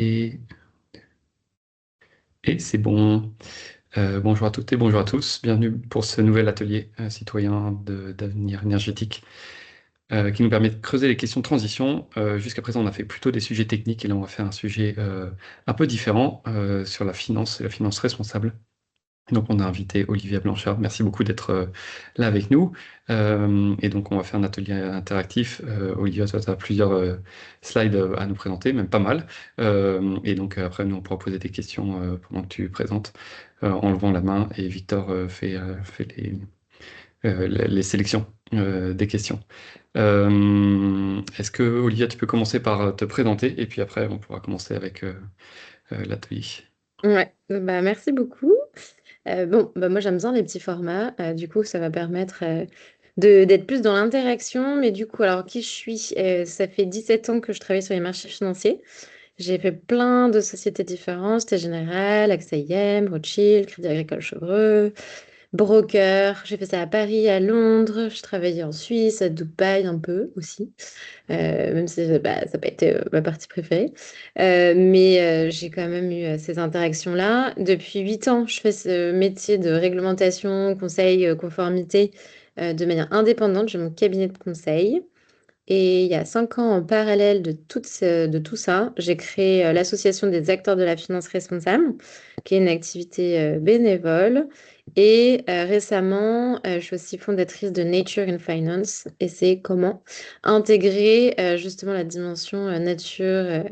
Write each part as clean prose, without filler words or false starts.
Et, et c'est bon. Bonjour à toutes et bonjour à tous. Bienvenue pour ce nouvel atelier citoyen d'avenir énergétique qui nous permet de creuser les questions de transition. Jusqu'à présent, on a fait plutôt des sujets techniques et là, on va faire un sujet un peu différent sur la finance et la finance responsable. Et donc, on a invité Olivia Blanchard. Merci beaucoup d'être là avec nous. Et donc, on va faire un atelier interactif. Olivia, toi, tu as plusieurs slides à nous présenter, même pas mal. Et donc, après, nous, on pourra poser des questions pendant que tu présentes en levant la main. Et Victor fait les sélections des questions. Est-ce que, Olivia, tu peux commencer par te présenter et puis après, on pourra commencer avec l'atelier. Ouais, bah merci beaucoup. Bon, bah moi j'aime bien les petits formats. Du coup, ça va permettre d'être plus dans l'interaction. Mais du coup, alors qui je suis? Ça fait 17 ans que je travaille sur les marchés financiers. J'ai fait plein de sociétés différentes, Société Générale, AXA IM, Rothschild, Crédit Agricole Chevreux, broker. J'ai fait ça à Paris, à Londres. Je travaillais en Suisse, à Dubaï un peu aussi. Même si bah, ça n'a pas été ma partie préférée. Mais j'ai quand même eu ces interactions-là. Depuis 8 ans, je fais ce métier de réglementation, conseil, conformité de manière indépendante. J'ai mon cabinet de conseil. Et il y a 5 ans, en parallèle de tout ça, j'ai créé l'Association des acteurs de la finance responsable, qui est une activité bénévole. Et récemment, je suis aussi fondatrice de Nature in Finance, et c'est comment intégrer justement la dimension nature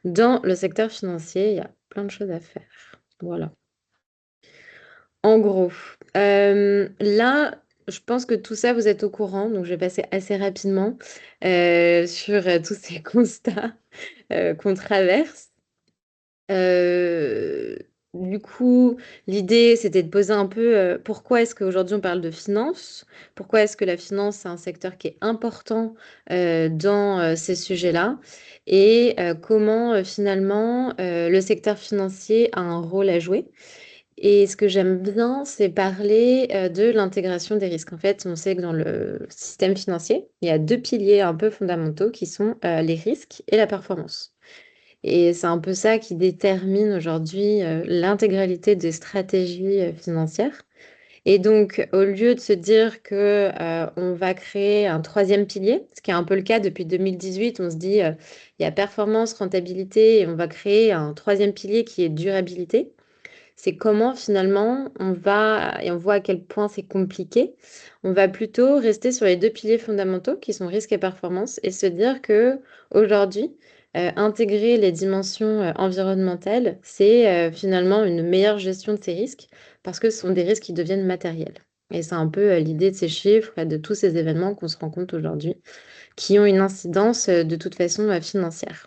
dans le secteur financier. Il y a plein de choses à faire. Voilà. En gros, là, je pense que tout ça, vous êtes au courant, donc je vais passer assez rapidement sur tous ces constats qu'on traverse. Euh, du coup, l'idée, c'était de poser un peu pourquoi est-ce qu'aujourd'hui on parle de finance? Pourquoi est-ce que la finance, c'est un secteur qui est important dans ces sujets-là? Et comment finalement le secteur financier a un rôle à jouer? Et ce que j'aime bien, c'est parler de l'intégration des risques. En fait, on sait que dans le système financier, il y a deux piliers un peu fondamentaux qui sont les risques et la performance. Et c'est un peu ça qui détermine aujourd'hui l'intégralité des stratégies financières. Et donc, au lieu de se dire que on va créer un troisième pilier, ce qui est un peu le cas depuis 2018, on se dit il y a performance, rentabilité, et on va créer un troisième pilier qui est durabilité. C'est comment finalement on va, et on voit à quel point c'est compliqué, on va plutôt rester sur les deux piliers fondamentaux qui sont risque et performance et se dire que aujourd'hui, intégrer les dimensions environnementales, c'est finalement une meilleure gestion de ces risques parce que ce sont des risques qui deviennent matériels. Et c'est un peu l'idée de ces chiffres et de tous ces événements qu'on se rend compte aujourd'hui qui ont une incidence de toute façon financière.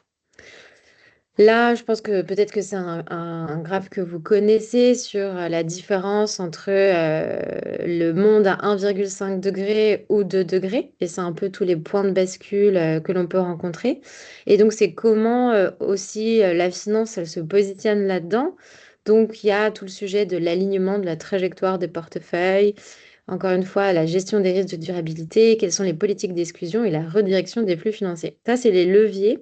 Là, je pense que peut-être que c'est un graphe que vous connaissez sur la différence entre le monde à 1,5 degré ou 2 degrés. Et c'est un peu tous les points de bascule que l'on peut rencontrer. Et donc, c'est comment aussi la finance, elle se positionne là-dedans. Donc, il y a tout le sujet de l'alignement de la trajectoire des portefeuilles. Encore une fois, la gestion des risques de durabilité, quelles sont les politiques d'exclusion et la redirection des flux financiers. Ça, c'est les leviers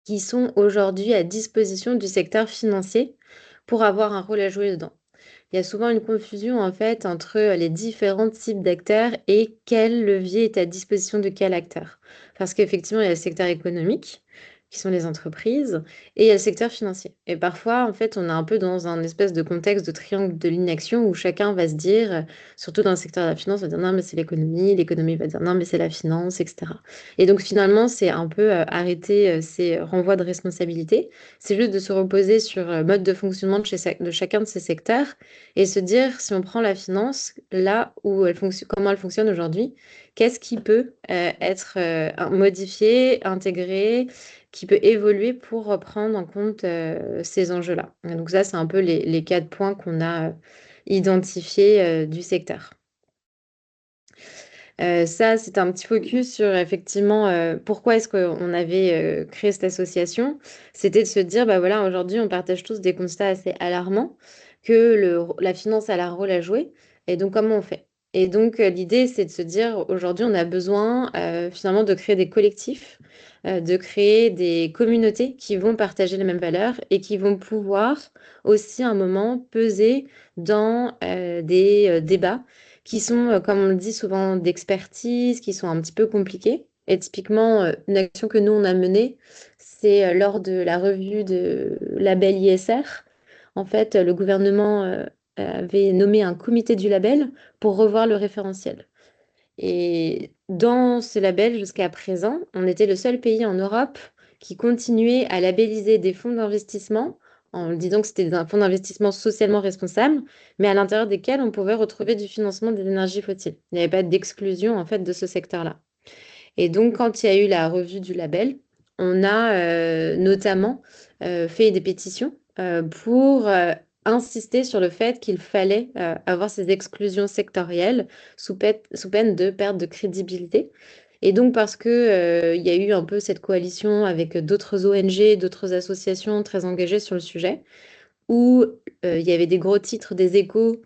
qui sont aujourd'hui à disposition du secteur financier pour avoir un rôle à jouer dedans. Il y a souvent une confusion en fait entre les différents types d'acteurs et quel levier est à disposition de quel acteur. Parce qu'effectivement, il y a le secteur économique, qui sont les entreprises, et il y a le secteur financier. Et parfois, en fait, on est un peu dans un espèce de contexte de triangle de l'inaction où chacun va se dire, surtout dans le secteur de la finance, va dire non, mais c'est l'économie, l'économie va dire non, mais c'est la finance, etc. Et donc finalement, c'est un peu arrêter ces renvois de responsabilité. C'est juste de se reposer sur le mode de fonctionnement de chacun de ces secteurs et se dire, si on prend la finance, là où elle fonctionne, comment elle fonctionne aujourd'hui, qu'est-ce qui peut être modifié, intégré, qui peut évoluer pour prendre en compte ces enjeux-là. Et donc ça, c'est un peu les quatre points qu'on a identifiés du secteur. Ça, c'est un petit focus sur effectivement pourquoi est-ce qu'on avait créé cette association. C'était de se dire, bah voilà, aujourd'hui, on partage tous des constats assez alarmants que la finance a un rôle à jouer. Et donc, comment on fait? Et donc, l'idée, c'est de se dire, aujourd'hui, on a besoin finalement de créer des collectifs de créer des communautés qui vont partager les mêmes valeurs et qui vont pouvoir aussi à un moment peser dans des débats qui sont, comme on le dit souvent, d'expertise, qui sont un petit peu compliqués. Et typiquement, une action que nous, on a menée, c'est lors de la revue de label ISR. En fait, le gouvernement avait nommé un comité du label pour revoir le référentiel. Et dans ce label, jusqu'à présent, on était le seul pays en Europe qui continuait à labelliser des fonds d'investissement en disant que c'était un fonds d'investissement socialement responsable, mais à l'intérieur desquels on pouvait retrouver du financement des énergies fossiles. Il n'y avait pas d'exclusion en fait de ce secteur-là. Et donc, quand il y a eu la revue du label, on a notamment fait des pétitions pour insister sur le fait qu'il fallait avoir ces exclusions sectorielles sous peine de perte de crédibilité. Et donc, parce que, il y a eu un peu cette coalition avec d'autres ONG, d'autres associations très engagées sur le sujet, où il y avait des gros titres des Échos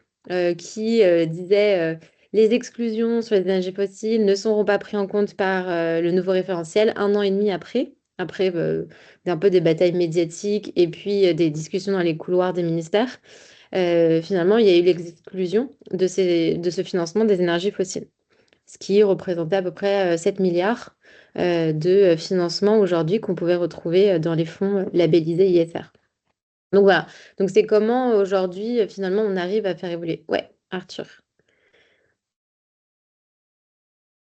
qui disaient les exclusions sur les énergies fossiles ne seront pas prises en compte par le nouveau référentiel un an et demi après un peu des batailles médiatiques et puis des discussions dans les couloirs des ministères. Finalement, il y a eu l'exclusion de ce financement des énergies fossiles, ce qui représentait à peu près 7 milliards de financement aujourd'hui qu'on pouvait retrouver dans les fonds labellisés ISR. Donc voilà. Donc c'est comment aujourd'hui, finalement, on arrive à faire évoluer. Ouais, Arthur.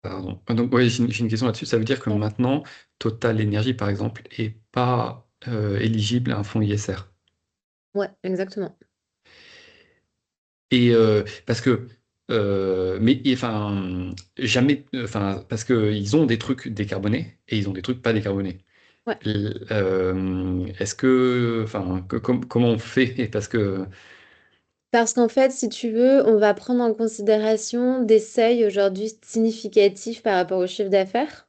Pardon. Donc, ouais, j'ai une question là-dessus. Ça veut dire que Ouais, maintenant, Total Energy, par exemple, est pas éligible à un fonds ISR. ouais, exactement. Et parce que, enfin, jamais, enfin, parce que ils ont des trucs décarbonés et ils ont des trucs pas décarbonés. Ouais. Est-ce que, enfin, comment on fait? Parce que, Parce qu'en fait, si tu veux, on va prendre en considération des seuils aujourd'hui significatifs par rapport au chiffre d'affaires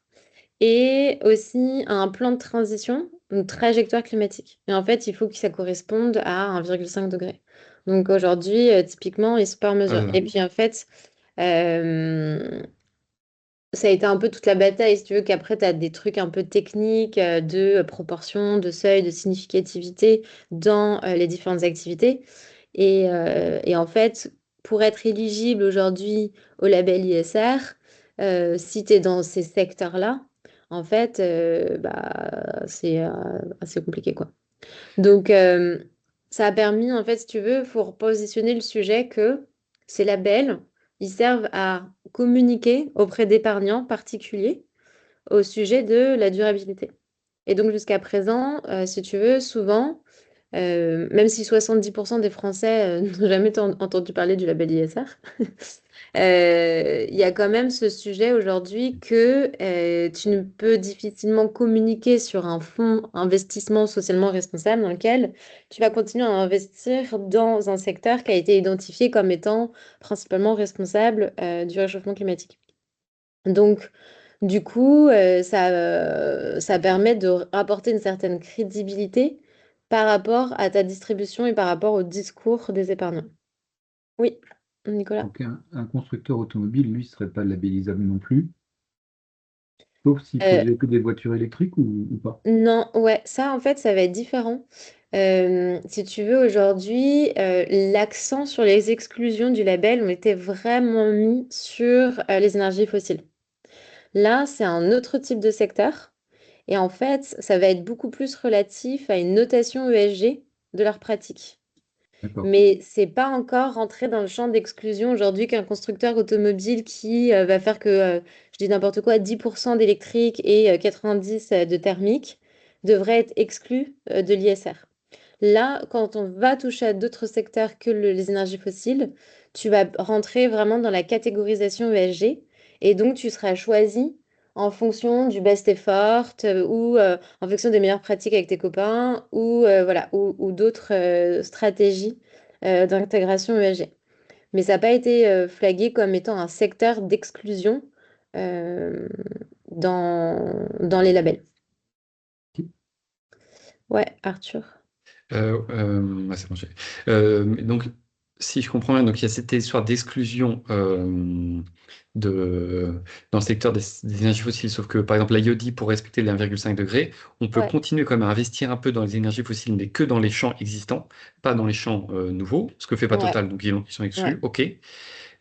et aussi un plan de transition, une trajectoire climatique. Et en fait, il faut que ça corresponde à 1,5 degré. Donc aujourd'hui, typiquement, ils sont pas en mesure. euh, Et puis en fait, euh, ça a été un peu toute la bataille, si tu veux, qu'après, tu as des trucs un peu techniques de proportion, de seuil, de significativité dans les différentes activités. Et en fait, pour être éligible aujourd'hui au label ISR, si tu es dans ces secteurs-là, en fait, c'est assez compliqué, quoi. Donc, ça a permis, en fait, si tu veux, pour positionner le sujet que ces labels, ils servent à communiquer auprès d'épargnants particuliers au sujet de la durabilité. Et donc, jusqu'à présent, si tu veux, souvent, même si 70% des Français n'ont jamais entendu parler du label ISR, il y a quand même ce sujet aujourd'hui que tu ne peux difficilement communiquer sur un fonds investissement socialement responsable dans lequel tu vas continuer à investir dans un secteur qui a été identifié comme étant principalement responsable du réchauffement climatique. Donc, du coup, ça permet de rapporter une certaine crédibilité par rapport à ta distribution et par rapport au discours des épargnants. Oui, Nicolas. Donc un constructeur automobile, lui, serait pas labellisable non plus, sauf s'il Euh, produisait que des voitures électriques ou pas. non, ouais, ça en fait, ça va être différent. Si tu veux, aujourd'hui, l'accent sur les exclusions du label ont été vraiment mis sur les énergies fossiles. Là, c'est un autre type de secteur. Et en fait, ça va être beaucoup plus relatif à une notation ESG de leur pratique. D'accord. Mais c'est pas encore rentré dans le champ d'exclusion aujourd'hui qu'un constructeur automobile qui va faire que, je dis n'importe quoi, 10% d'électrique et 90 de thermique devrait être exclu de l'ISR. Là, quand on va toucher à d'autres secteurs que les énergies fossiles, tu vas rentrer vraiment dans la catégorisation ESG et donc tu seras choisi en fonction du best effort ou en fonction des meilleures pratiques avec tes copains ou voilà ou d'autres stratégies d'intégration ESG. Mais ça n'a pas été flagué comme étant un secteur d'exclusion euh, dans les labels. Ouais, Arthur. ouais, c'est bon. Donc, si je comprends bien, donc il y a cette histoire d'exclusion dans le secteur des énergies fossiles, sauf que par exemple l'IOD, pour respecter les 1,5 degrés, on peut Ouais, continuer quand même à investir un peu dans les énergies fossiles, mais que dans les champs existants, pas dans les champs nouveaux, ce que fait pas ouais, Total, donc ils sont ouais. exclus, ok.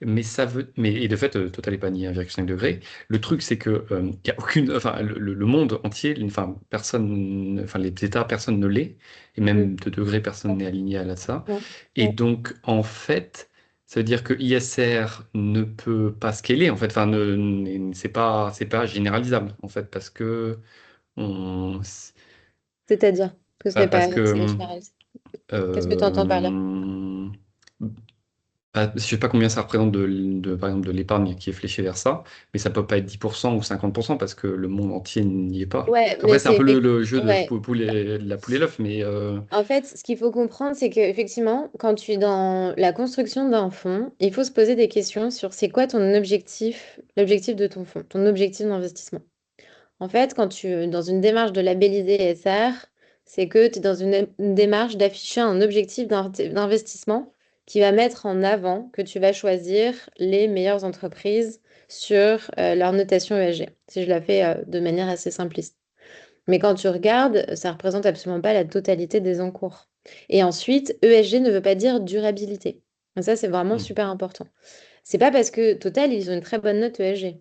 Mais ça veut, mais et de fait, Total n'est pas ni 1,5 degré. Le truc, c'est que y a aucune, enfin, le monde entier, enfin, personne, enfin, les États, personne ne l'est, et Mm. même de degré, personne n'est aligné à ça. Non, Et non. donc, en fait, ça veut dire que ISR ne peut pas scaler, en fait, enfin, c'est pas généralisable, en fait, parce que on, C'est-à-dire que ce n'est pas parce que généralisé. Qu'est-ce que tu entends par là? euh, je sais pas combien ça représente par exemple, de l'épargne qui est fléchée vers ça, mais ça peut pas être 10% ou 50% parce que le monde entier n'y est pas. Ouais, mais Après, c'est un c'est peu le jeu de ouais. la poule et l'œuf, mais En fait, ce qu'il faut comprendre, c'est qu'effectivement, quand tu es dans la construction d'un fonds, il faut se poser des questions sur c'est quoi ton objectif, l'objectif de ton fonds, ton objectif d'investissement. En fait, quand tu es dans une démarche de labelliser ESR, c'est que tu es dans une démarche d'afficher un objectif d'investissement qui va mettre en avant que tu vas choisir les meilleures entreprises sur leur notation ESG, si je la fais de manière assez simpliste. Mais quand tu regardes, ça représente absolument pas la totalité des encours. Et ensuite, ESG ne veut pas dire durabilité. Et ça, c'est vraiment hmm. super important. C'est pas parce que Total, ils ont une très bonne note ESG,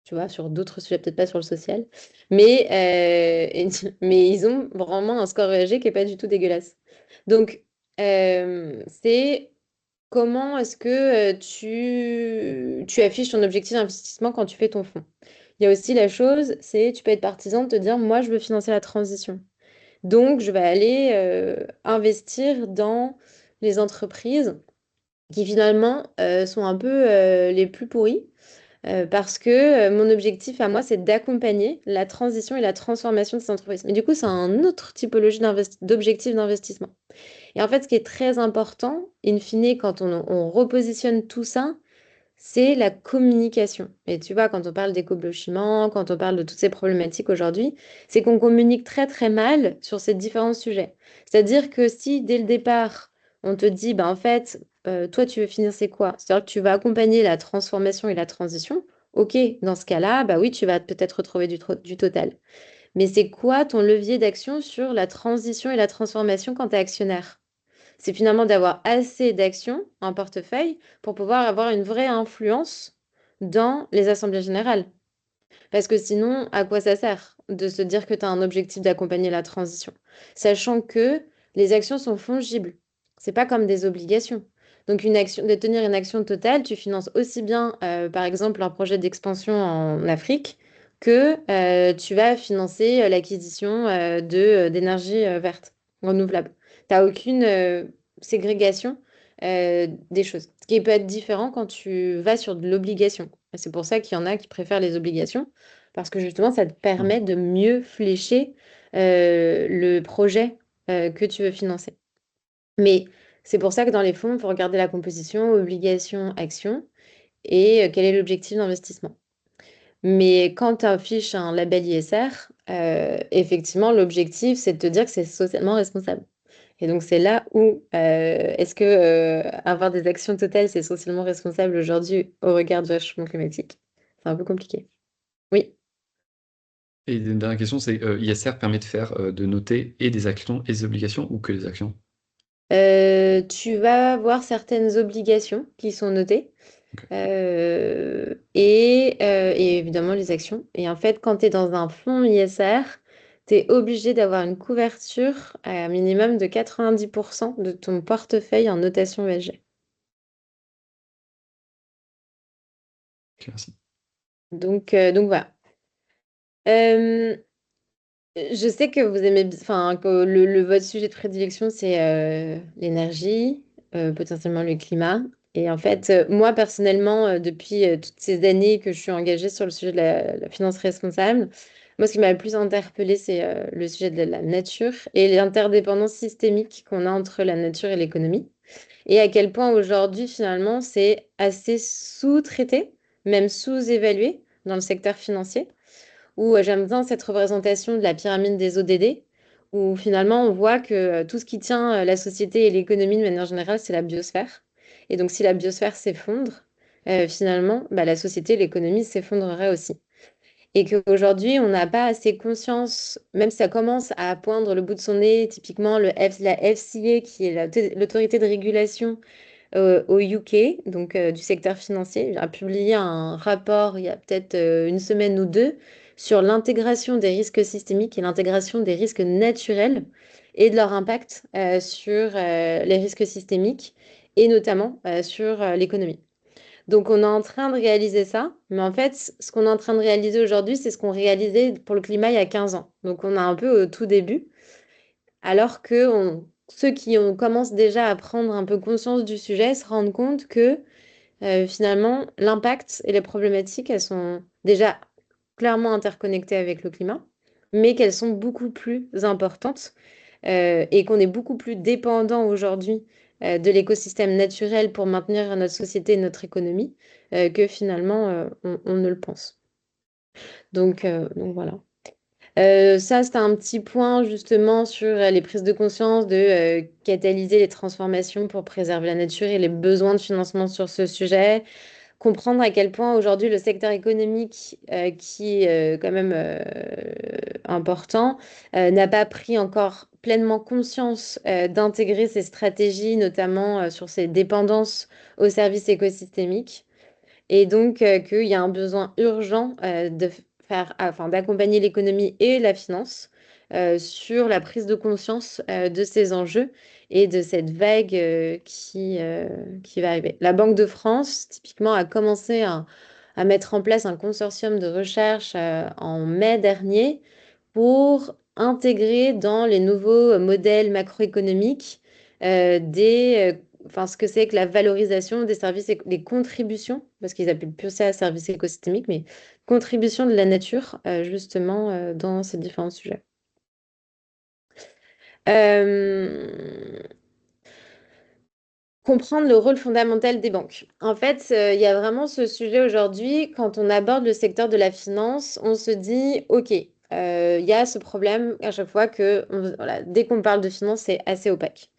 tu vois, sur d'autres sujets, peut-être pas sur le social, mais, mais ils ont vraiment un score ESG qui est pas du tout dégueulasse. Donc, c'est comment est-ce que tu affiches ton objectif d'investissement quand tu fais ton fonds. Il y a aussi la chose, c'est tu peux être partisan de te dire, moi, je veux financer la transition. Donc, je vais aller investir dans les entreprises qui finalement sont un peu les plus pourries parce que mon objectif à moi, c'est d'accompagner la transition et la transformation de ces entreprises. Mais du coup, c'est un autre typologie d'objectif d'investissement. Et en fait, ce qui est très important, in fine, quand on repositionne tout ça, c'est la communication. Et tu vois, quand on parle d'éco-blanchiment, quand on parle de toutes ces problématiques aujourd'hui, c'est qu'on communique très très mal sur ces différents sujets. C'est-à-dire que si dès le départ, on te dit, bah, en fait, toi, tu veux financer quoi? C'est-à-dire que tu vas accompagner la transformation et la transition. Ok, dans ce cas-là, bah oui, tu vas peut-être retrouver du total. Mais c'est quoi ton levier d'action sur la transition et la transformation quand tu es actionnaire? C'est finalement d'avoir assez d'actions en portefeuille pour pouvoir avoir une vraie influence dans les assemblées générales. Parce que sinon, à quoi ça sert de se dire que tu as un objectif d'accompagner la transition, sachant que les actions sont fongibles. C'est pas comme des obligations. Donc, une action, de tenir une action totale, tu finances aussi bien, par exemple, un projet d'expansion en Afrique que tu vas financer l'acquisition d'énergie verte, renouvelable. Tu n'as aucune ségrégation des choses. Ce qui peut être différent quand tu vas sur de l'obligation. C'est pour ça qu'il y en a qui préfèrent les obligations parce que justement, ça te Hmm. permet de mieux flécher le projet que tu veux financer. Mais c'est pour ça que dans les fonds, il faut regarder la composition, obligation, action et quel est l'objectif d'investissement. Mais quand tu affiches un label ISR, effectivement, l'objectif, c'est de te dire que c'est socialement responsable. Et donc, c'est là où est-ce que avoir des actions totales, c'est socialement responsable aujourd'hui au regard du réchauffement climatique? C'est un peu compliqué. Oui. Et une dernière question, c'est ISR permet de faire, de noter et des actions et des obligations ou que des actions? Tu vas avoir certaines obligations qui sont notées Ok. et évidemment les actions. Et en fait, quand tu es dans un fonds ISR, tu es obligé d'avoir une couverture à un minimum de 90% de ton portefeuille en notation ESG. Ok, merci. Donc voilà. Euh, je sais que vous aimez, enfin, que votre sujet de prédilection, c'est l'énergie, potentiellement le climat. Et en fait, moi, personnellement, depuis toutes ces années que je suis engagée sur le sujet de la finance responsable, moi, ce qui m'a le plus interpellée, c'est le sujet de la nature et l'interdépendance systémique qu'on a entre la nature et l'économie. Et à quel point aujourd'hui, finalement, c'est assez sous-traité, même sous-évalué dans le secteur financier où j'aime bien cette représentation de la pyramide des ODD, où finalement on voit que tout ce qui tient la société et l'économie de manière générale, c'est la biosphère. Et donc si la biosphère s'effondre, finalement, bah, la société et l'économie s'effondreraient aussi. Et qu'aujourd'hui, on n'a pas assez conscience, même si ça commence à poindre le bout de son nez, typiquement la FCA, qui est l'autorité de régulation au UK, donc du secteur financier, a publié un rapport il y a peut-être une semaine ou deux sur l'intégration des risques systémiques et l'intégration des risques naturels et de leur impact sur les risques systémiques et notamment sur l'économie. Donc on est en train de réaliser ça, mais en fait, ce qu'on est en train de réaliser aujourd'hui, c'est ce qu'on réalisait pour le climat il y a 15 ans. Donc on est un peu au tout début, alors que ceux qui commencent déjà à prendre un peu conscience du sujet se rendent compte que finalement, l'impact et les problématiques, elles sont déjà clairement interconnectées avec le climat, mais qu'elles sont beaucoup plus importantes et qu'on est beaucoup plus dépendant aujourd'hui de l'écosystème naturel pour maintenir notre société et notre économie que finalement on ne le pense. Donc voilà. Ça, c'était un petit point justement sur les prises de conscience de catalyser les transformations pour préserver la nature et les besoins de financement sur ce sujet. Comprendre à quel point aujourd'hui le secteur économique, qui est quand même important, n'a pas pris encore pleinement conscience d'intégrer ces stratégies, notamment sur ces dépendances aux services écosystémiques. Et donc qu'il y a un besoin urgent enfin, d'accompagner l'économie et la finance sur la prise de conscience de ces enjeux et de cette vague qui va arriver. La Banque de France, typiquement, a commencé à mettre en place un consortium de recherche en mai dernier pour intégrer dans les nouveaux modèles macroéconomiques enfin, ce que c'est que la valorisation des services, des contributions, parce qu'ils appellent plus ça services écosystémiques, mais contribution de la nature, justement, dans ces différents sujets. Euh, Comprendre le rôle fondamental des banques. En fait, il y a vraiment ce sujet aujourd'hui, quand on aborde le secteur de la finance, on se dit, OK, il y a ce problème à chaque fois que, voilà, dès qu'on parle de finance, c'est assez opaque.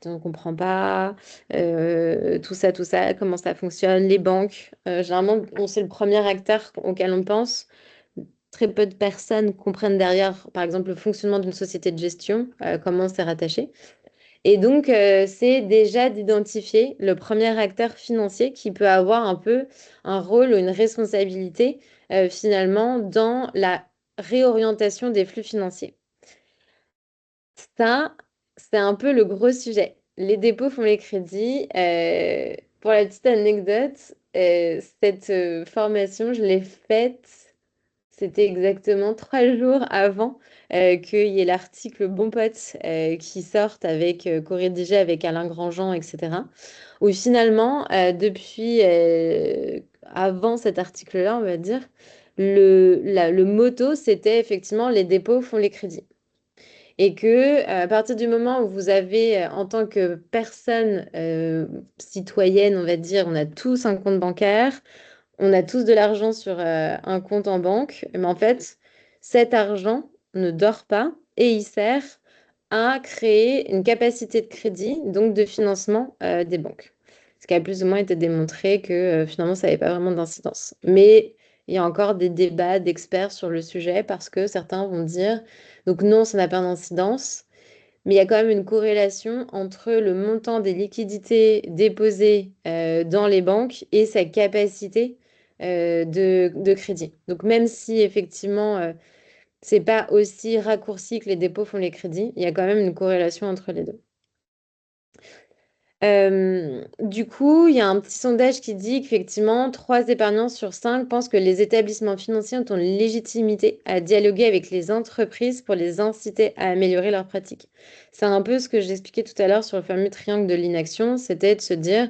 On ne comprend pas tout ça, comment ça fonctionne, les banques. Généralement, c'est le premier acteur auquel on pense. Très peu de personnes comprennent derrière, par exemple, le fonctionnement d'une société de gestion, comment c'est rattaché. Et donc, c'est déjà d'identifier le premier acteur financier qui peut avoir un peu un rôle ou une responsabilité finalement dans la réorientation des flux financiers. Ça, c'est un peu le gros sujet. Les dépôts font les crédits. Pour la petite anecdote, cette formation, je l'ai faite. C'était exactement 3 jours avant qu'il y ait l'article Bon Pote qui sorte co-rédigé avec Alain Grandjean, etc. Où finalement, depuis avant cet article-là, on va dire, le motto, c'était effectivement les dépôts font les crédits. Et que à partir du moment où vous avez, en tant que personne citoyenne, on va dire, on a tous un compte bancaire, on a tous de l'argent sur un compte en banque, mais en fait, cet argent ne dort pas et il sert à créer une capacité de crédit, donc de financement des banques. Ce qui a plus ou moins été démontré que finalement, ça n'avait pas vraiment d'incidence. Mais il y a encore des débats d'experts sur le sujet parce que certains vont dire, donc non, ça n'a pas d'incidence. Mais il y a quand même une corrélation entre le montant des liquidités déposées dans les banques et sa capacité de crédit. Donc même si effectivement, c'est pas aussi raccourci que les dépôts font les crédits, il y a quand même une corrélation entre les deux. Du coup, il y a un petit sondage qui dit qu'effectivement, 3 épargnants sur 5 pensent que les établissements financiers ont une légitimité à dialoguer avec les entreprises pour les inciter à améliorer leurs pratiques. C'est un peu ce que j'expliquais tout à l'heure sur le fameux triangle de l'inaction, c'était de se dire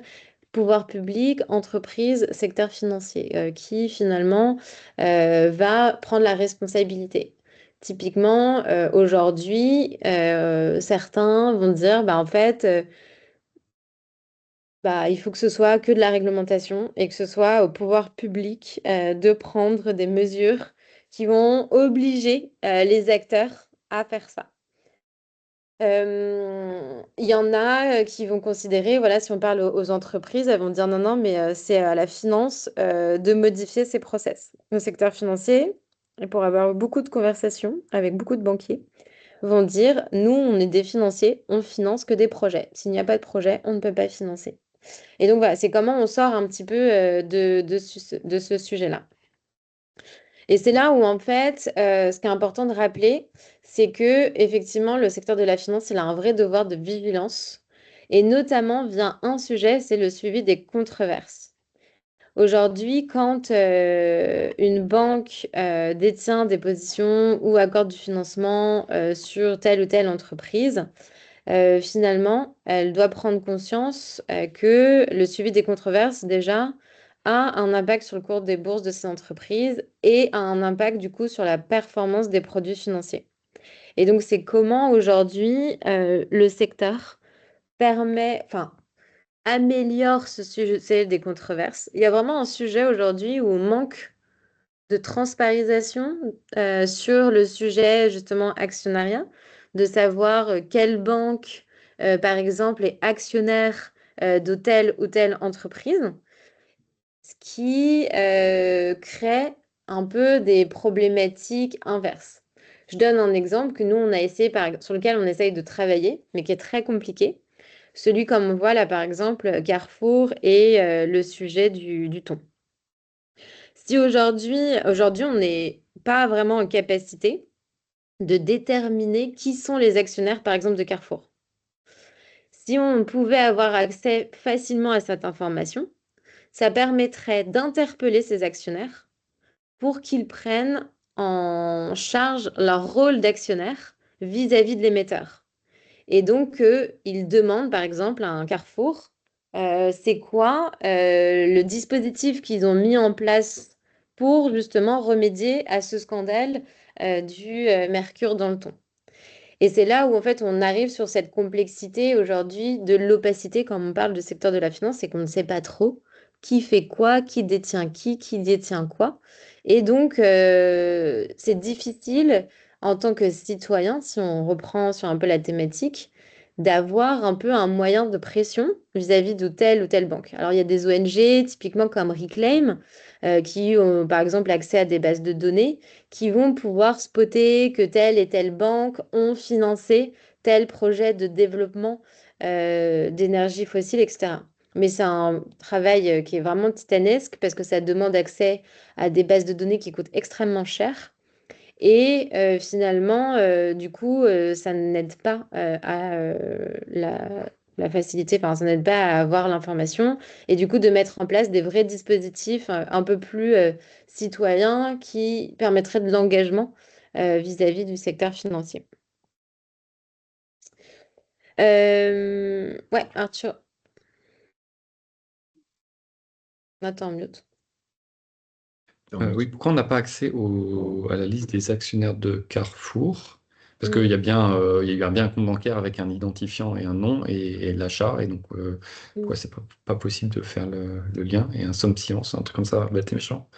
pouvoir public, entreprise, secteur financier, qui finalement va prendre la responsabilité. Typiquement, aujourd'hui, certains vont dire, bah, en fait, bah, il faut que ce soit que de la réglementation et que ce soit au pouvoir public de prendre des mesures qui vont obliger les acteurs à faire ça. Il y en a qui vont considérer, voilà, si on parle aux entreprises, elles vont dire non, non, mais c'est à la finance de modifier ses process. Le secteur financier, et pour avoir beaucoup de conversations avec beaucoup de banquiers, vont dire, nous, on est des financiers, on finance que des projets. S'il n'y a pas de projet, on ne peut pas financer. Et donc voilà, c'est comment on sort un petit peu de ce sujet-là. Et c'est là où, en fait, ce qui est important de rappeler, c'est que, effectivement, le secteur de la finance, il a un vrai devoir de vigilance. Et notamment via un sujet, c'est le suivi des controverses. Aujourd'hui, quand une banque détient des positions ou accorde du financement sur telle ou telle entreprise, finalement, elle doit prendre conscience que le suivi des controverses, déjà, a un impact sur le cours des bourses de ces entreprises et a un impact, du coup, sur la performance des produits financiers. Et donc, c'est comment aujourd'hui le secteur enfin, améliore ce sujet des controverses. Il y a vraiment un sujet aujourd'hui où on manque de transparisation sur le sujet justement actionnariat, de savoir quelle banque, par exemple, est actionnaire de telle ou telle entreprise, ce qui crée un peu des problématiques inverses. Je donne un exemple que nous, on a essayé, sur lequel on essaye de travailler, mais qui est très compliqué. Celui, comme on voit là, par exemple, Carrefour et le sujet du thon. Si aujourd'hui, on n'est pas vraiment en capacité de déterminer qui sont les actionnaires, par exemple, de Carrefour. Si on pouvait avoir accès facilement à cette information, ça permettrait d'interpeller ces actionnaires pour qu'ils prennent en charge leur rôle d'actionnaire vis-à-vis de l'émetteur. Et donc, ils demandent, par exemple, à un Carrefour, c'est quoi le dispositif qu'ils ont mis en place pour justement remédier à ce scandale du mercure dans le thon. Et c'est là où, en fait, on arrive sur cette complexité aujourd'hui de l'opacité quand on parle du secteur de la finance, c'est qu'on ne sait pas trop qui fait quoi, qui détient quoi. Et donc, c'est difficile en tant que citoyen, si on reprend sur un peu la thématique, d'avoir un peu un moyen de pression vis-à-vis de telle ou telle banque. Alors, il y a des ONG, typiquement comme Reclaim, qui ont, par exemple, accès à des bases de données qui vont pouvoir spotter que telle et telle banque ont financé tel projet de développement d'énergie fossile, etc. Mais c'est un travail qui est vraiment titanesque parce que ça demande accès à des bases de données qui coûtent extrêmement cher. Et finalement, du coup, ça n'aide pas la facilité, enfin, ça n'aide pas à avoir l'information. Et du coup, de mettre en place des vrais dispositifs un peu plus citoyens qui permettraient de l'engagement vis-à-vis du secteur financier. Ouais, Arthur, attends, mute. Oui, pourquoi on n'a pas accès à la liste des actionnaires de Carrefour? Parce qu'il Mm, y a bien, il y a bien un compte bancaire avec un identifiant et un nom et l'achat, et donc mm. pourquoi c'est pas possible de faire le lien et un somme silence, un truc comme ça, bête et méchant.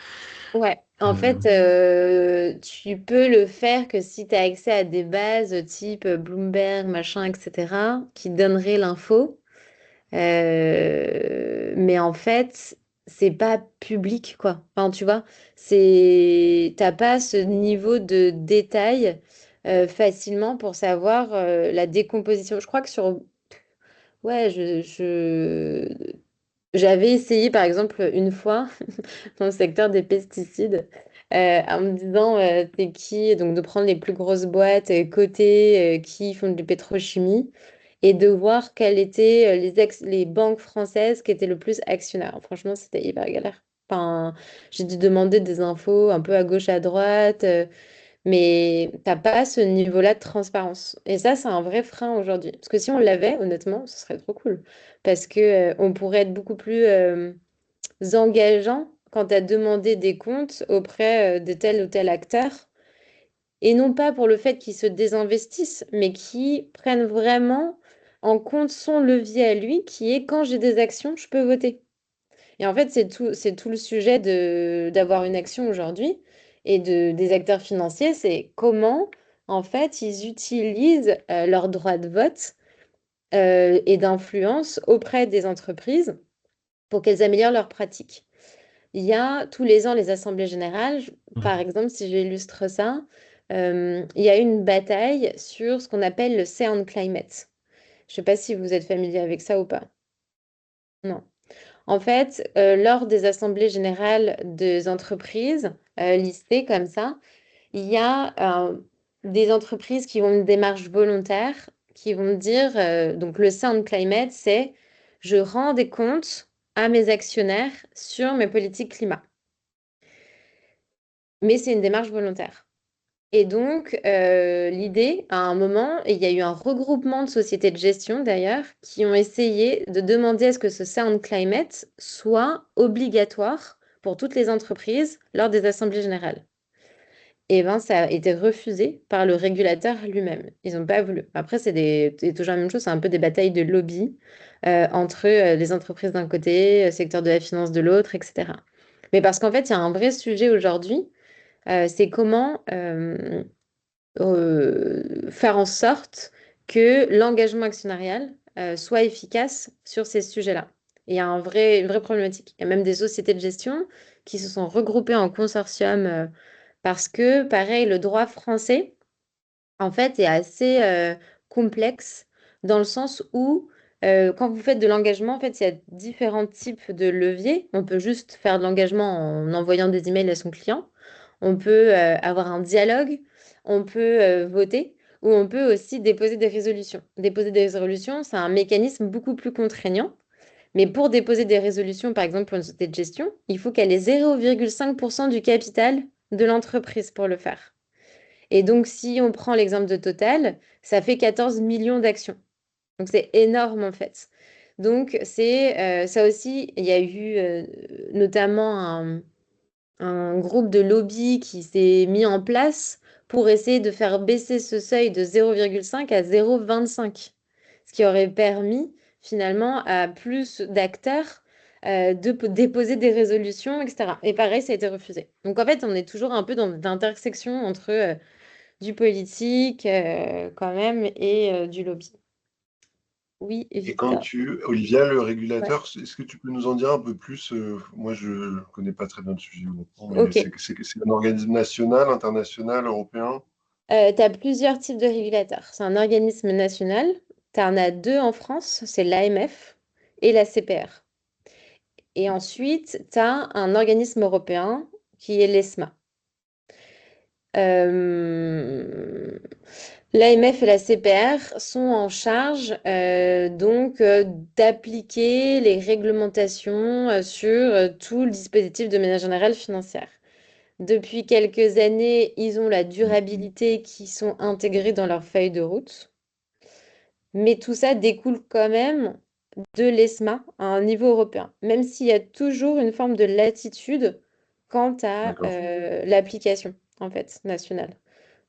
Ouais, en Euh, fait, tu peux le faire que si tu as accès à des bases type Bloomberg, machin, etc., qui donneraient l'info. Mais en fait, c'est pas public, quoi. Enfin, tu vois, t'as pas ce niveau de détail facilement pour savoir la décomposition. Je crois que ouais, j'avais essayé, par exemple, une fois dans le secteur des pesticides, en me disant, c'est qui, donc de prendre les plus grosses boîtes cotées qui font de pétrochimie et de voir quelles étaient les banques françaises qui étaient le plus actionnaires. Franchement, c'était hyper galère. Enfin, j'ai dû demander des infos un peu à gauche, à droite, mais t'as pas ce niveau-là de transparence. Et ça, c'est un vrai frein aujourd'hui. Parce que si on l'avait, honnêtement, ce serait trop cool. Parce que, on pourrait être beaucoup plus engageant quant à demander des comptes auprès de tel ou tel acteur. Et non pas pour le fait qu'ils se désinvestissent, mais qui prennent vraiment en compte son levier à lui, qui est quand j'ai des actions, je peux voter. Et en fait, c'est tout le sujet d'avoir une action aujourd'hui et des acteurs financiers, c'est comment, en fait, ils utilisent leur droit de vote et d'influence auprès des entreprises pour qu'elles améliorent leurs pratiques. Il y a tous les ans les assemblées générales. Par exemple, si j'illustre ça, il y a une bataille sur ce qu'on appelle le Say on Climate. Je ne sais pas si vous êtes familier avec ça ou pas. Non. En fait, lors des assemblées générales des entreprises listées comme ça, il y a des entreprises qui ont une démarche volontaire, qui vont dire, donc le Sound Climate, c'est je rends des comptes à mes actionnaires sur mes politiques climat. Mais c'est une démarche volontaire. Et donc, l'idée, à un moment, et il y a eu un regroupement de sociétés de gestion d'ailleurs, qui ont essayé de demander à ce que ce Sound Climate soit obligatoire pour toutes les entreprises lors des assemblées générales. Et ben, ça a été refusé par le régulateur lui-même. Ils n'ont pas voulu. Après, c'est toujours la même chose, c'est un peu des batailles de lobby entre les entreprises d'un côté, le secteur de la finance de l'autre, etc. Mais parce qu'en fait, il y a un vrai sujet aujourd'hui, c'est comment faire en sorte que l'engagement actionnarial soit efficace sur ces sujets-là. Et il y a une vraie problématique. Il y a même des sociétés de gestion qui se sont regroupées en consortium parce que, pareil, le droit français, en fait, est assez complexe dans le sens où, quand vous faites de l'engagement, en fait, il y a différents types de leviers. On peut juste faire de l'engagement en envoyant des emails à son client. On peut avoir un dialogue. On peut voter. Ou on peut aussi déposer des résolutions. Déposer des résolutions, c'est un mécanisme beaucoup plus contraignant. Mais pour déposer des résolutions, par exemple pour une société de gestion, il faut qu'elle ait 0,5% du capital de l'entreprise pour le faire. Et donc, si on prend l'exemple de Total, ça fait 14 millions d'actions. Donc, c'est énorme en fait. Donc, c'est ça aussi, il y a eu notamment un groupe de lobby qui s'est mis en place pour essayer de faire baisser ce seuil de 0,5 à 0,25, ce qui aurait permis finalement à plus d'acteurs de déposer des résolutions, etc. Et pareil, ça a été refusé. Donc en fait, on est toujours un peu dans l'intersection entre du politique quand même et du lobby. Oui, Et quand Victor. Olivia, le Ouais. régulateur, est-ce que tu peux nous en dire un peu plus? Moi, je ne connais pas très bien le sujet, honnêtement, mais Ok. c'est un organisme national, international, européen? Tu as plusieurs types de régulateurs. C'est un organisme national. Tu en as deux en France, c'est l'AMF et la CPR. Et ensuite, tu as un organisme européen qui est l'ESMA. Euh, L'AMF et la CPR sont en charge d'appliquer les réglementations sur tout le dispositif de manière générale financière. Depuis quelques années, ils ont la durabilité qui sont intégrés dans leur feuille de route. Mais tout ça découle quand même de l'ESMA à un niveau européen, même s'il y a toujours une forme de latitude quant à D'accord. l'application, en fait, nationale.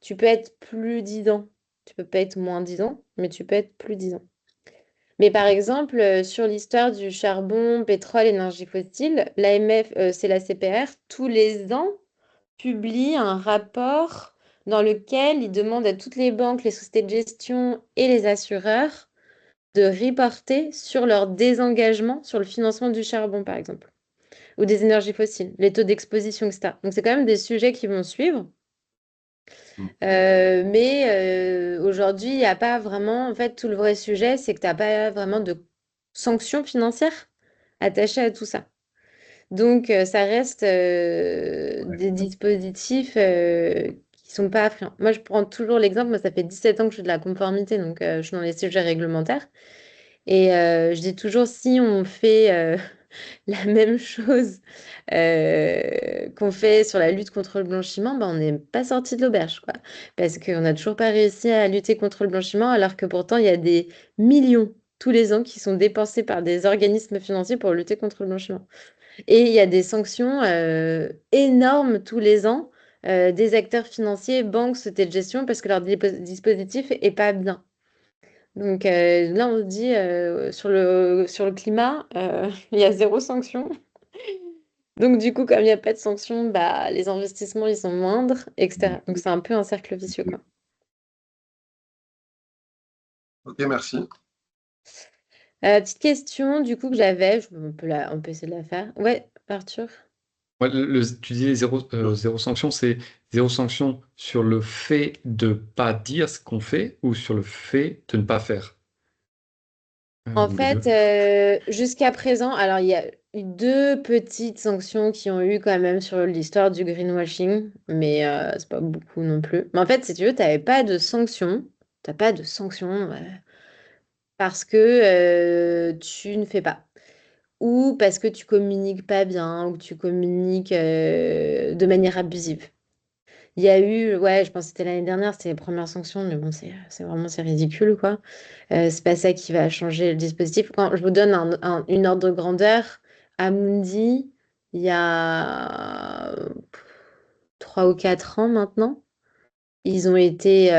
Tu peux être plus disant, tu peux pas être moins disant, mais tu peux être plus disant. Mais par exemple, sur l'histoire du charbon, pétrole, énergie fossile, l'AMF, c'est la CPR, tous les ans, publie un rapport dans lequel il demande à toutes les banques, les sociétés de gestion et les assureurs de reporter sur leur désengagement sur le financement du charbon, par exemple, ou des énergies fossiles, les taux d'exposition, etc. Donc, c'est quand même des sujets qui vont suivre. Mm. Mais aujourd'hui, il n'y a pas vraiment, en fait, tout le vrai sujet, c'est que tu n'as pas vraiment de sanctions financières attachées à tout ça. Donc, ça reste Ouais. des dispositifs qui sont pas affluents. Moi, je prends toujours l'exemple, moi, ça fait 17 ans que je fais de la conformité, donc je suis dans les sujets réglementaires. Et je dis toujours, si on fait la même chose qu'on fait sur la lutte contre le blanchiment, ben, on n'est pas sorti de l'auberge, quoi. Parce qu'on n'a toujours pas réussi à lutter contre le blanchiment, alors que pourtant, il y a des millions tous les ans qui sont dépensés par des organismes financiers pour lutter contre le blanchiment. Et il y a des sanctions énormes tous les ans des acteurs financiers, banques, sociétés de gestion, parce que leur dispositif est pas bien. Donc là, on se dit sur le climat, il y a zéro sanction. Donc du coup, comme il n'y a pas de sanction, bah, les investissements, ils sont moindres, etc. Donc c'est un peu un cercle vicieux, quoi. Ok, merci. Petite question, du coup, que j'avais, on peut essayer de la faire. Ouais, Arthur? Ouais, tu disais zéro sanction, c'est zéro sanction sur le fait de pas dire ce qu'on fait ou sur le fait de ne pas faire? En Ou les fait, deux? jusqu'à présent, alors il y a eu deux petites sanctions qui ont eu quand même sur l'histoire du greenwashing, mais c'est pas beaucoup non plus. Mais en fait, si tu veux, t'avais pas de sanction, t'as pas de sanction parce que tu ne fais pas. Ou parce que tu communiques pas bien, ou que tu communiques de manière abusive. Il y a eu, ouais, je pense que c'était l'année dernière, c'était les premières sanctions, mais bon, c'est ridicule, quoi. C'est pas ça qui va changer le dispositif. Quand je vous donne une ordre de grandeur, à Mundi, il y a 3 ou 4 ans maintenant, ils ont été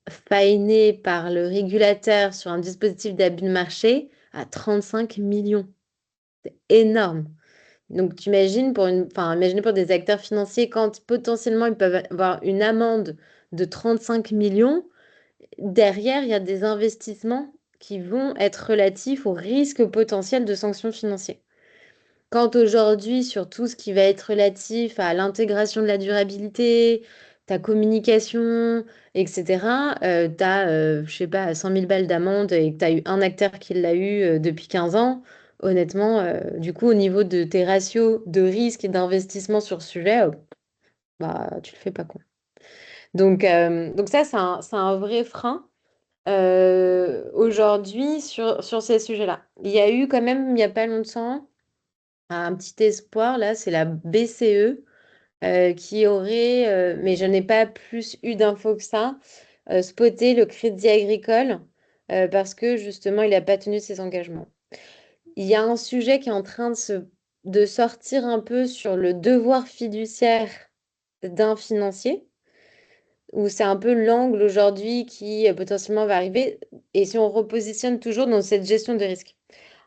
finés par le régulateur sur un dispositif d'abus de marché à 35 millions. C'est énorme. Donc, tu imagines enfin, imaginez pour des acteurs financiers, quand potentiellement ils peuvent avoir une amende de 35 millions, derrière, il y a des investissements qui vont être relatifs au risque potentiel de sanctions financières. Quand aujourd'hui, sur tout ce qui va être relatif à l'intégration de la durabilité, ta communication, etc., tu as, je sais pas, 100 000 balles d'amende et que tu as eu un acteur qui l'a eu depuis 15 ans, honnêtement, du coup, au niveau de tes ratios de risque et d'investissement sur ce sujet, bah, tu le fais pas, quoi. Donc ça, c'est un vrai frein aujourd'hui sur ces sujets-là. Il y a eu quand même, il n'y a pas longtemps, un petit espoir, là, c'est la BCE qui aurait, mais je n'ai pas plus eu d'infos que ça, spoté le Crédit Agricole parce que justement, il n'a pas tenu ses engagements. Il y a un sujet qui est en train de sortir un peu sur le devoir fiduciaire d'un financier, où c'est un peu l'angle aujourd'hui qui potentiellement va arriver, et si on repositionne toujours dans cette gestion de risque.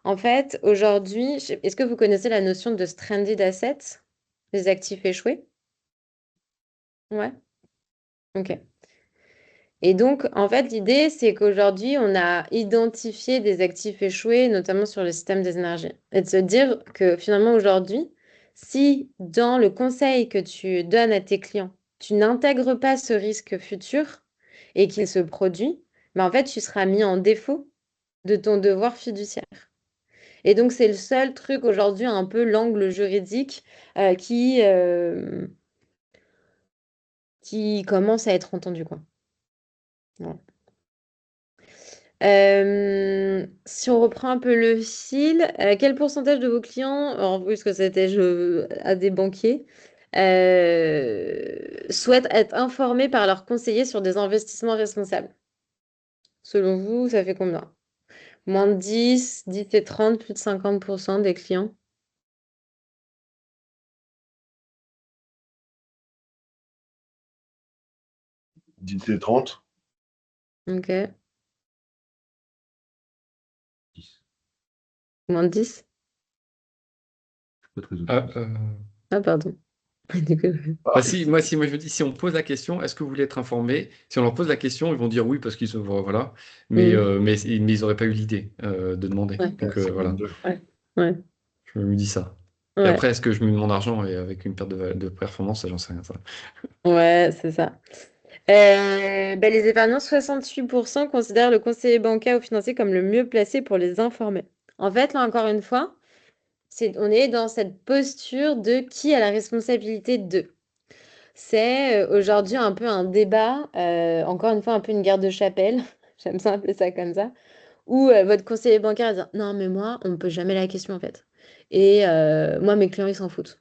En fait, aujourd'hui, est-ce que vous connaissez la notion de stranded assets, les actifs échoués? Ouais, ok. Et donc, en fait, l'idée, c'est qu'aujourd'hui, on a identifié des actifs échoués, notamment sur le système des énergies. Et de se dire que finalement, aujourd'hui, si dans le conseil que tu donnes à tes clients, tu n'intègres pas ce risque futur et qu'il se produit, ben en fait, tu seras mis en défaut de ton devoir fiduciaire. Et donc, c'est le seul truc aujourd'hui, un peu l'angle juridique qui commence à être entendu, quoi. Voilà. Si on reprend un peu le fil, quel pourcentage de vos clients, alors, puisque c'était à des banquiers, souhaitent être informés par leurs conseillers sur des investissements responsables? Selon vous, ça fait combien? Moins de 10 et 30, plus de 50% des clients? 10 et 30. Ok. 10. Moins de 10? Pas très Ah, optimiste. Ah, pardon. Du coup, bah si, moi je me dis, si on pose la question, est-ce que vous voulez être informé? Si on leur pose la question, ils vont dire oui parce qu'ils se voient, voilà. Mais, hmm, mais ils n'auraient pas eu l'idée de demander. ouais, Donc C'est voilà, 22. ouais, ouais, je me dis ça. Et ouais, après, est-ce que je mets mon argent et avec une perte de performance, ça, j'en sais rien. Ça. ouais, c'est ça. Les épargnants, 68% considèrent le conseiller bancaire ou financier comme le mieux placé pour les informer. En fait, là encore une fois, on est dans cette posture de qui a la responsabilité de. C'est aujourd'hui un peu un débat, encore une fois un peu une guerre de chapelle, j'aime ça appeler ça comme ça, où votre conseiller bancaire va dire non mais moi on ne me pose jamais la question en fait. Et moi mes clients ils s'en foutent.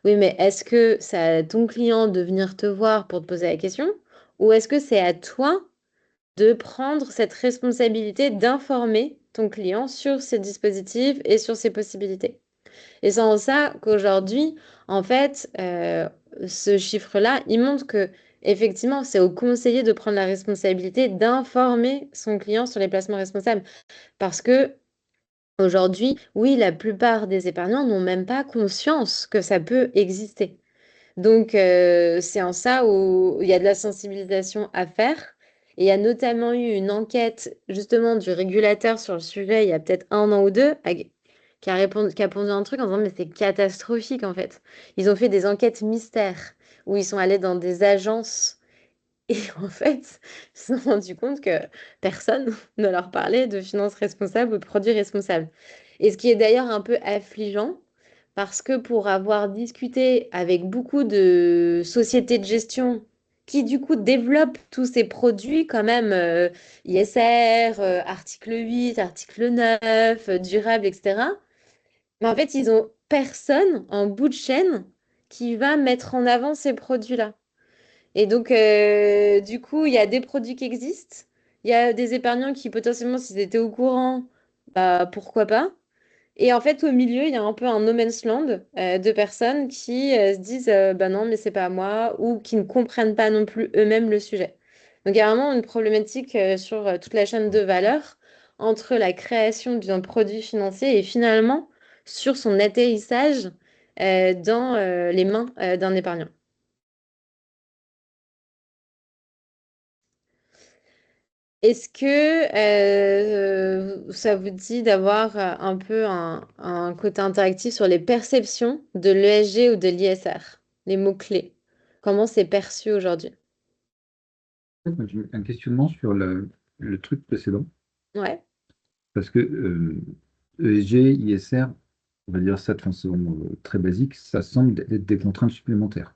Oui, mais est-ce que c'est à ton client de venir te voir pour te poser la question ou est-ce que c'est à toi de prendre cette responsabilité d'informer ton client sur ses dispositifs et sur ses possibilités? Et c'est en ça qu'aujourd'hui, en fait, ce chiffre-là, il montre que effectivement, c'est au conseiller de prendre la responsabilité d'informer son client sur les placements responsables. Parce que aujourd'hui, oui, la plupart des épargnants n'ont même pas conscience que ça peut exister. Donc, c'est en ça où il y a de la sensibilisation à faire. Et il y a notamment eu une enquête justement du régulateur sur le sujet il y a peut-être 1 an ou 2 qui a pondu un truc en disant mais c'est catastrophique en fait. Ils ont fait des enquêtes mystères où ils sont allés dans des agences et en fait ils se sont rendus compte que personne ne leur parlait de finances responsables ou de produits responsables. Et ce qui est d'ailleurs un peu affligeant parce que pour avoir discuté avec beaucoup de sociétés de gestion qui du coup développent tous ces produits quand même, ISR, article 8, article 9, durable, etc. Mais en fait, ils ont personne en bout de chaîne qui va mettre en avant ces produits-là. Et donc, du coup, il y a des produits qui existent, il y a des épargnants qui potentiellement, s'ils étaient au courant, bah pourquoi pas. Et en fait, au milieu, il y a un peu un no man's land de personnes qui se disent bah non, mais c'est pas à moi, ou qui ne comprennent pas non plus eux-mêmes le sujet. Donc, il y a vraiment une problématique sur toute la chaîne de valeur entre la création d'un produit financier et finalement sur son atterrissage dans les mains d'un épargnant. Est-ce que ça vous dit d'avoir un peu un côté interactif sur les perceptions de l'ESG ou de l'ISR, les mots-clés? Comment c'est perçu aujourd'hui? Moi, j'ai un questionnement sur le truc précédent, Ouais, parce que ESG, ISR, on va dire ça de façon très basique, ça semble être des contraintes supplémentaires,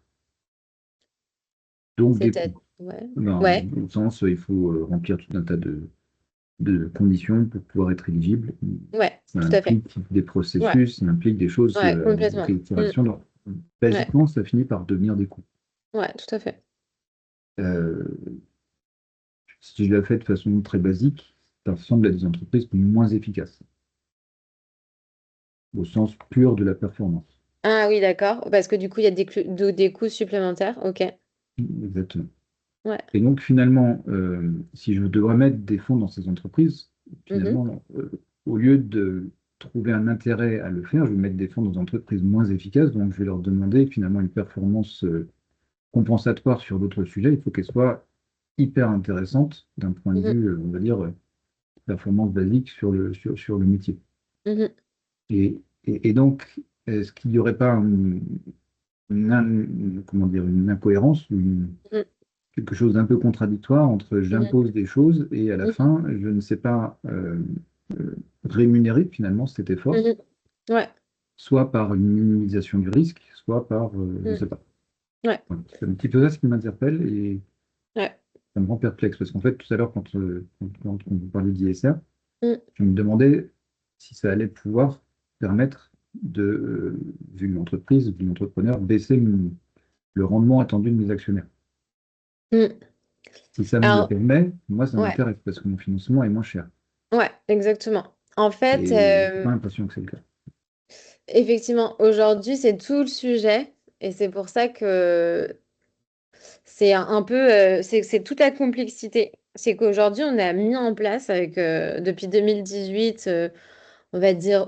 donc des c'est coûts. ouais, ouais, Au sens, il faut remplir tout un tas de conditions pour pouvoir être éligible. ouais, Ça tout à fait. implique des Ouais, processus, ça implique des choses, ouais, des complètement. réitérations. Donc, Ouais, basiquement, ça finit par devenir des coûts. ouais, tout à fait. Euh, Si je la fais de façon très basique, ça ressemble à des entreprises moins efficaces, au sens pur de la performance. Ah oui, d'accord. Parce que du coup, il y a des coûts supplémentaires. Ok. Exactement. Ouais. Et donc, finalement, si je devrais mettre des fonds dans ces entreprises, Mhm. finalement, au lieu de trouver un intérêt à le faire, je vais mettre des fonds dans des entreprises moins efficaces. Donc, je vais leur demander finalement une performance compensatoire sur d'autres sujets. Il faut qu'elle soit hyper intéressante d'un point de Mhm. vue, on va dire, performance basique sur le métier. Mhm. Et donc, est-ce qu'il n'y aurait pas comment dire, une incohérence ou Mhm. quelque chose d'un peu contradictoire entre Mhm. j'impose des choses et à la Mhm. fin, je ne sais pas euh, rémunérer finalement cet effort, Mhm. Ouais. soit par une minimisation du risque, soit par, je ne Mhm. sais pas. Ouais. Voilà. C'est un petit peu ça ce qui m'interpelle et Ouais. ça me rend perplexe parce qu'en fait, tout à l'heure, quand on vous parlait d'ISR, Mhm. je me demandais si ça allait pouvoir permettre de, vu l'entreprise, vu l'entrepreneur, baisser le rendement attendu de mes actionnaires. Mhm. Si ça me le Alors, permet, moi, ça ouais. m'intéresse parce que mon financement est moins cher. Ouais, exactement. En fait, Et j'ai pas l'impression que c'est le cas. effectivement, aujourd'hui, c'est tout le sujet et c'est pour ça que c'est un peu, c'est toute la complexité. C'est qu'aujourd'hui, on a mis en place avec, depuis 2018, on va dire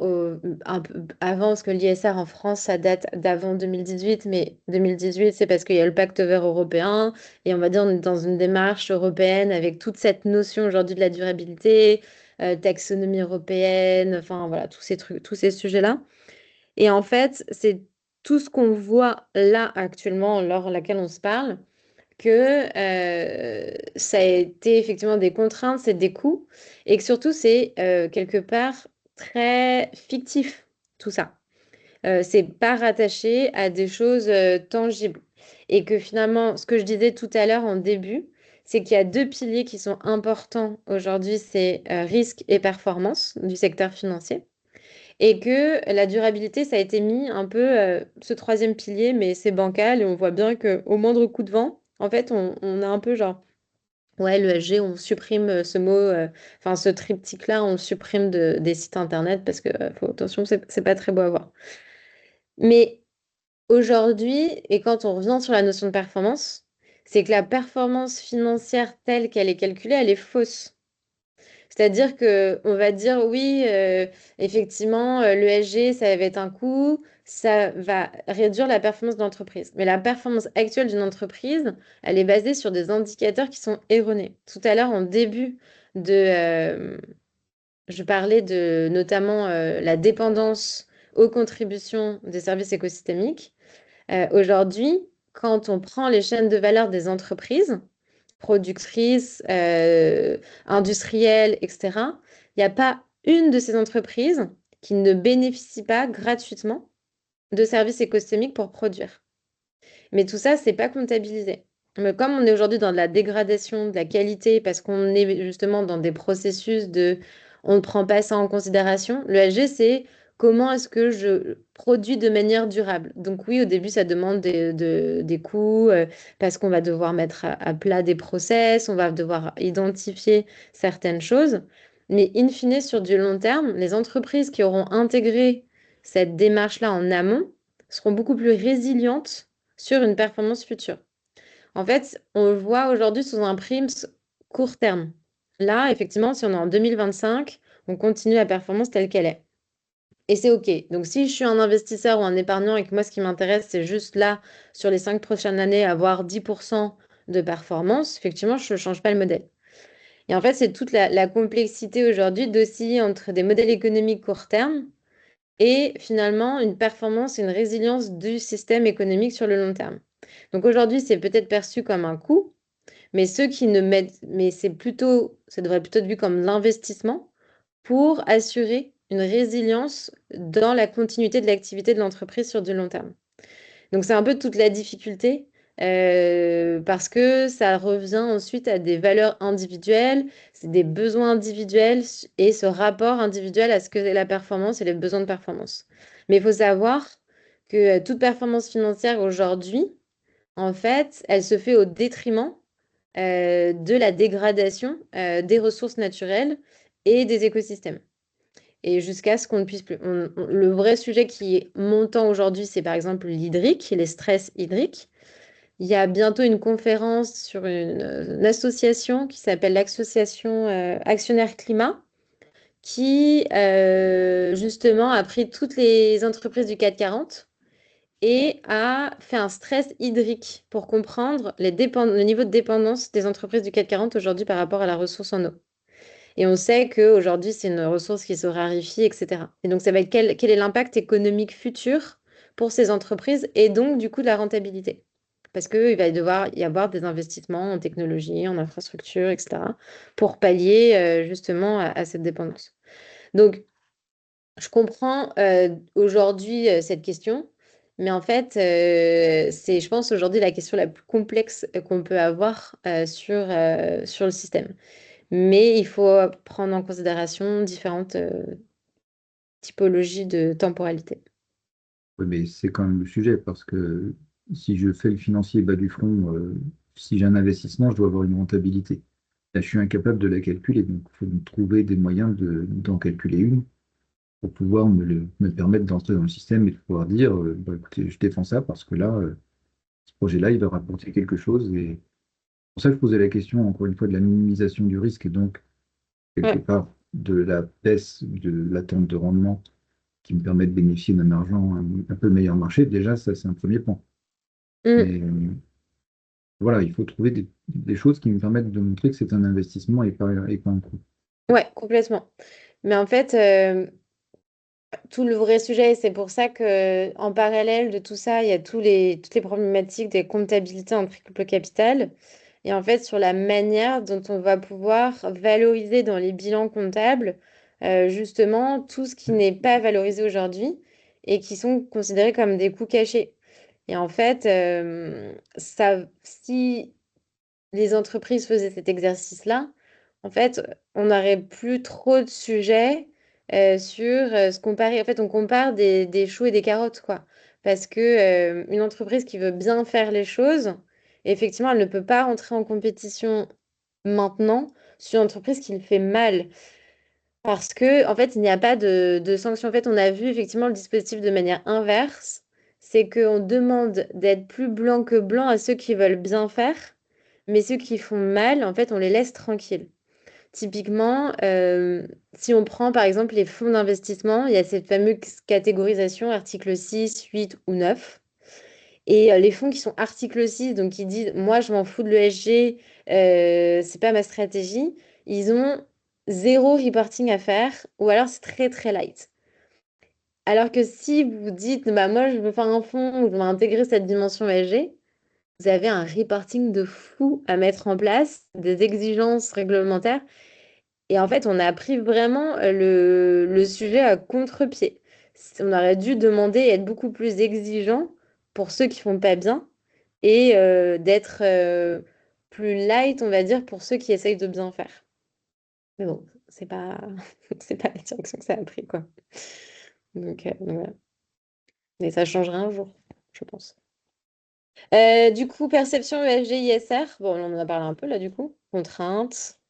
un peu avant, parce que l'ISR en France, ça date d'avant 2018, mais 2018, c'est parce qu'il y a le pacte vert européen et on va dire on est dans une démarche européenne avec toute cette notion aujourd'hui de la durabilité, taxonomie européenne, enfin voilà, tous ces trucs, tous ces sujets-là. Et en fait, c'est tout ce qu'on voit là actuellement, lors laquelle on se parle, que ça a été effectivement des contraintes, c'est des coûts, et que surtout c'est quelque part très fictif, tout ça. C'est pas rattaché à des choses tangibles. Et que finalement, ce que je disais tout à l'heure en début, c'est qu'il y a deux piliers qui sont importants aujourd'hui, c'est risque et performance du secteur financier. Et que la durabilité, ça a été mis un peu ce troisième pilier, mais c'est bancal et on voit bien qu'au moindre coup de vent, en fait, on a un peu genre, ouais, le SG, on supprime ce mot, enfin ce triptyque-là, on le supprime des sites internet parce que, attention, c'est pas très beau à voir. Mais aujourd'hui, et quand on revient sur la notion de performance, c'est que la performance financière telle qu'elle est calculée, elle est fausse. C'est-à-dire qu'on va dire oui, effectivement, l'ESG, ça va être un coût, ça va réduire la performance de l'entreprise. Mais la performance actuelle d'une entreprise, elle est basée sur des indicateurs qui sont erronés. Tout à l'heure, en début je parlais de notamment la dépendance aux contributions des services écosystémiques. Aujourd'hui, quand on prend les chaînes de valeur des entreprises, productrices, industrielles, etc., il n'y a pas une de ces entreprises qui ne bénéficie pas gratuitement de services écosystémiques pour produire. Mais tout ça, c'est pas comptabilisé. Mais comme on est aujourd'hui dans de la dégradation de la qualité, parce qu'on est justement dans des processus on ne prend pas ça en considération, le l'ESG, c'est comment est-ce que je produis de manière durable. Donc oui, au début, ça demande des coûts, parce qu'on va devoir mettre à plat des process, on va devoir identifier certaines choses. Mais in fine, sur du long terme, les entreprises qui auront intégré cette démarche-là en amont seront beaucoup plus résilientes sur une performance future. En fait, on le voit aujourd'hui sous un prisme court terme. Là, effectivement, si on est en 2025, on continue la performance telle qu'elle est. Et c'est OK. Donc, si je suis un investisseur ou un épargnant et que moi, ce qui m'intéresse, c'est juste là, sur les 5 prochaines années, avoir 10% de performance, effectivement, je ne change pas le modèle. Et en fait, c'est toute la complexité aujourd'hui d'osciller entre des modèles économiques court terme et finalement une performance et une résilience du système économique sur le long terme. Donc aujourd'hui, c'est peut-être perçu comme un coût, mais ceux qui ne mettent, mais ça devrait plutôt être vu comme l'investissement pour assurer une résilience dans la continuité de l'activité de l'entreprise sur du long terme. Donc c'est un peu toute la difficulté parce que ça revient ensuite à des valeurs individuelles, c'est des besoins individuels et ce rapport individuel à ce que est la performance et les besoins de performance. Mais il faut savoir que toute performance financière aujourd'hui, en fait, elle se fait au détriment de la dégradation des ressources naturelles et des écosystèmes. Et jusqu'à ce qu'on ne puisse plus. Le vrai sujet qui est montant aujourd'hui, c'est par exemple l'hydrique, les stress hydriques. Il y a bientôt une conférence sur une association qui s'appelle l'Association Actionnaire Climat, qui justement a pris toutes les entreprises du CAC 40 et a fait un stress hydrique pour comprendre le niveau de dépendance des entreprises du CAC 40 aujourd'hui par rapport à la ressource en eau. Et on sait qu'aujourd'hui, c'est une ressource qui se raréfie, etc. Et donc, ça va être quel est l'impact économique futur pour ces entreprises et donc, du coup, de la rentabilité. Parce qu'il va devoir y avoir des investissements en technologie, en infrastructure, etc., pour pallier justement à cette dépendance. Donc, je comprends aujourd'hui cette question, mais en fait, c'est, je pense, aujourd'hui la question la plus complexe qu'on peut avoir sur le système. Mais il faut prendre en considération différentes typologies de temporalité. Oui, mais c'est quand même le sujet, parce que si je fais le financier bas du front, si j'ai un investissement, je dois avoir une rentabilité. Là, je suis incapable de la calculer, donc il faut me trouver des moyens d'en calculer une pour pouvoir me permettre d'entrer dans le système et de pouvoir dire, bah, écoutez, je défends ça parce que là, ce projet-là, il va rapporter quelque chose. Et c'est pour ça que je posais la question, encore une fois, de la minimisation du risque et donc, quelque Ouais. part, de la baisse de l'attente de rendement qui me permet de bénéficier d'un argent un peu meilleur marché. Déjà, ça, c'est un premier point. Mm. Mais voilà, il faut trouver des choses qui me permettent de montrer que c'est un investissement et pas un coût. Ouais, complètement. Mais en fait, tout le vrai sujet, c'est pour ça que en parallèle de tout ça, il y a toutes les problématiques des comptabilités en triple capital. Et en fait, sur la manière dont on va pouvoir valoriser dans les bilans comptables, justement, tout ce qui n'est pas valorisé aujourd'hui et qui sont considérés comme des coûts cachés. Et en fait, si les entreprises faisaient cet exercice-là, en fait, on n'aurait plus trop de sujets sur se comparer. En fait, on compare des choux et des carottes, quoi. Parce que une entreprise qui veut bien faire les choses, effectivement, elle ne peut pas rentrer en compétition maintenant sur une entreprise qui le fait mal. Parce que, en fait, il n'y a pas de sanction. En fait, on a vu effectivement le dispositif de manière inverse. C'est qu'on demande d'être plus blanc que blanc à ceux qui veulent bien faire, mais ceux qui font mal, en fait, on les laisse tranquilles. Typiquement, si on prend par exemple les fonds d'investissement, il y a cette fameuse catégorisation article 6, 8 ou 9. Et les fonds qui sont article 6, donc qui disent moi je m'en fous de l'ESG, c'est pas ma stratégie, ils ont zéro reporting à faire ou alors c'est très très light. Alors que si vous dites bah moi je veux faire un fonds où je vais intégrer cette dimension ESG, vous avez un reporting de fou à mettre en place, des exigences réglementaires. Et en fait, on a pris vraiment le sujet à contre-pied. On aurait dû demander et être beaucoup plus exigeant pour ceux qui font pas bien et d'être plus light, on va dire, pour ceux qui essayent de bien faire. Mais bon, c'est pas, c'est pas la direction que ça a pris, quoi. Donc voilà. Mais ça changera un jour, je pense. Du coup, perception ESG, ISR. Bon, on en a parlé un peu là, du coup. Contraintes,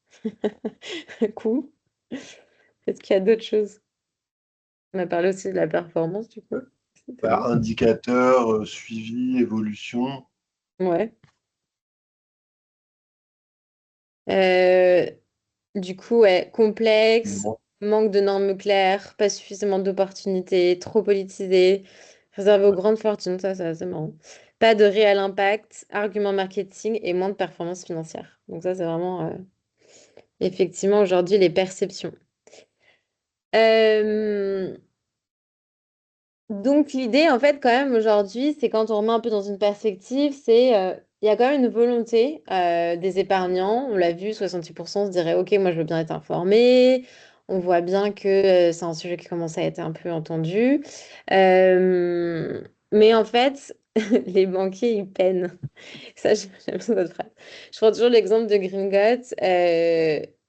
coût. Est-ce qu'il y a d'autres choses? On a parlé aussi de la performance, du coup. C'était bon. Indicateur, suivi, évolution. Ouais. Du coup, ouais, complexe, Bon. manque de normes claires, pas suffisamment d'opportunités, trop politisé, réservé aux grandes fortunes, ça c'est assez marrant. Pas de réel impact, argument marketing et moins de performance financière. Donc ça, c'est vraiment effectivement aujourd'hui les perceptions. Euh, Donc l'idée, en fait, quand même, aujourd'hui, c'est quand on remet un peu dans une perspective, c'est il y a quand même une volonté des épargnants. On l'a vu, 66% se diraient, OK, moi, je veux bien être informé. On voit bien que c'est un sujet qui commence à être un peu entendu. Mais en fait, les banquiers, ils peinent. Ça, j'aime bien votre phrase. Je prends toujours l'exemple de Gringotts,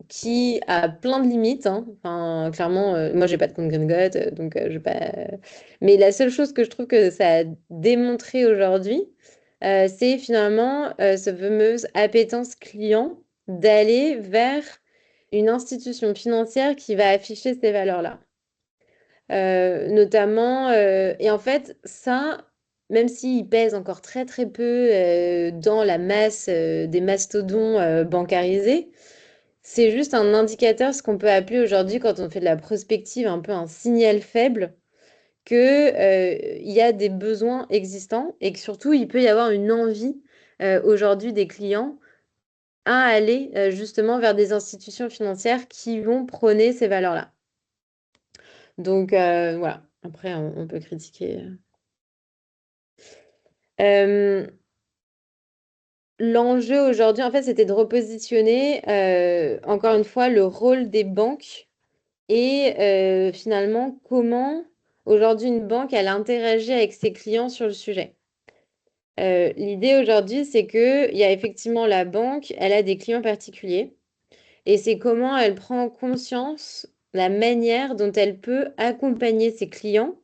qui a plein de limites, hein. Enfin, clairement, moi, j'ai pas de compte Gringotts, donc je vais pas. Mais la seule chose que je trouve que ça a démontré aujourd'hui, c'est finalement cette fameuse appétence client d'aller vers une institution financière qui va afficher ces valeurs-là. Notamment, et en fait, ça, même s'il pèse encore très très peu dans la masse des mastodons bancarisés, c'est juste un indicateur, ce qu'on peut appeler aujourd'hui, quand on fait de la prospective, un peu un signal faible, que, il y a des besoins existants et que surtout, il peut y avoir une envie aujourd'hui des clients à aller justement vers des institutions financières qui vont prôner ces valeurs-là. Donc voilà, après on peut critiquer. Euh, L'enjeu aujourd'hui, en fait, c'était de repositionner encore une fois le rôle des banques et finalement comment aujourd'hui une banque elle interagit avec ses clients sur le sujet. L'idée aujourd'hui, c'est que il y a effectivement la banque, elle a des clients particuliers et c'est comment elle prend conscience la manière dont elle peut accompagner ses clients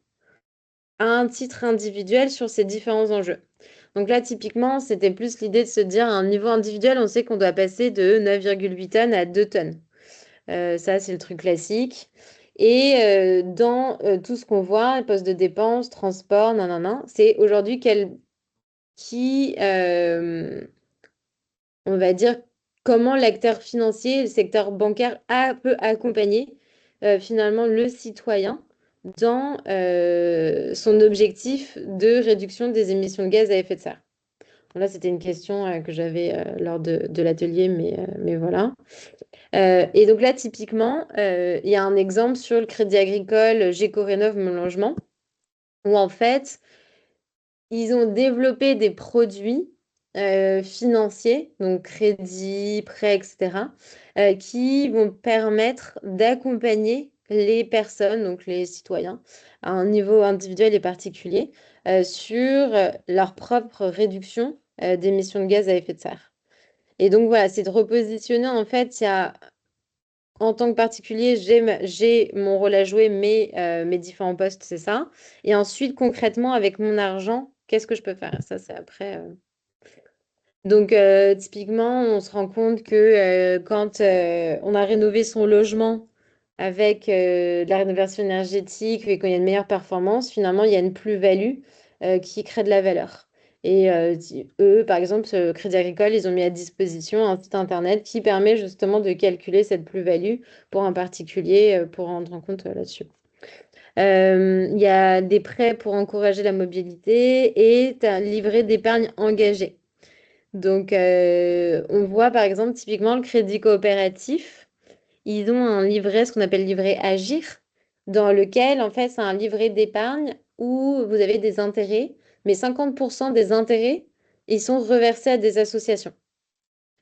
à un titre individuel sur ces différents enjeux. Donc là, typiquement, c'était plus l'idée de se dire à un niveau individuel, on sait qu'on doit passer de 9,8 tonnes à 2 tonnes. Ça, c'est le truc classique. Et dans tout ce qu'on voit, poste de dépenses, transport, nanana, c'est aujourd'hui on va dire, comment l'acteur financier, le secteur bancaire peut accompagner finalement le citoyen dans son objectif de réduction des émissions de gaz à effet de serre. Bon, là, c'était une question que j'avais lors de l'atelier, mais voilà. Et donc là, typiquement, il y a un exemple sur le crédit agricole Géco-Rénov' Mon Logement, où en fait, ils ont développé des produits financiers, donc crédit, prêt, etc., qui vont permettre d'accompagner les personnes, donc les citoyens, à un niveau individuel et particulier, sur leur propre réduction d'émissions de gaz à effet de serre. Et donc voilà, c'est de repositionner, en fait, il y a en tant que particulier, j'ai mon rôle à jouer, mes différents postes, c'est ça. Et ensuite, concrètement, avec mon argent, qu'est-ce que je peux faire? Ça, c'est après. Donc, typiquement, on se rend compte que quand on a rénové son logement avec de la rénovation énergétique et quand il y a une meilleure performance, finalement, il y a une plus-value qui crée de la valeur. Et eux, par exemple, Crédit Agricole, ils ont mis à disposition un site internet qui permet justement de calculer cette plus-value pour un particulier pour rendre en compte là-dessus. Il y a des prêts pour encourager la mobilité et un livret d'épargne engagé. Donc, on voit par exemple typiquement le crédit coopératif. Ils ont un livret, ce qu'on appelle livret Agir, dans lequel en fait c'est un livret d'épargne où vous avez des intérêts, mais 50% des intérêts, ils sont reversés à des associations.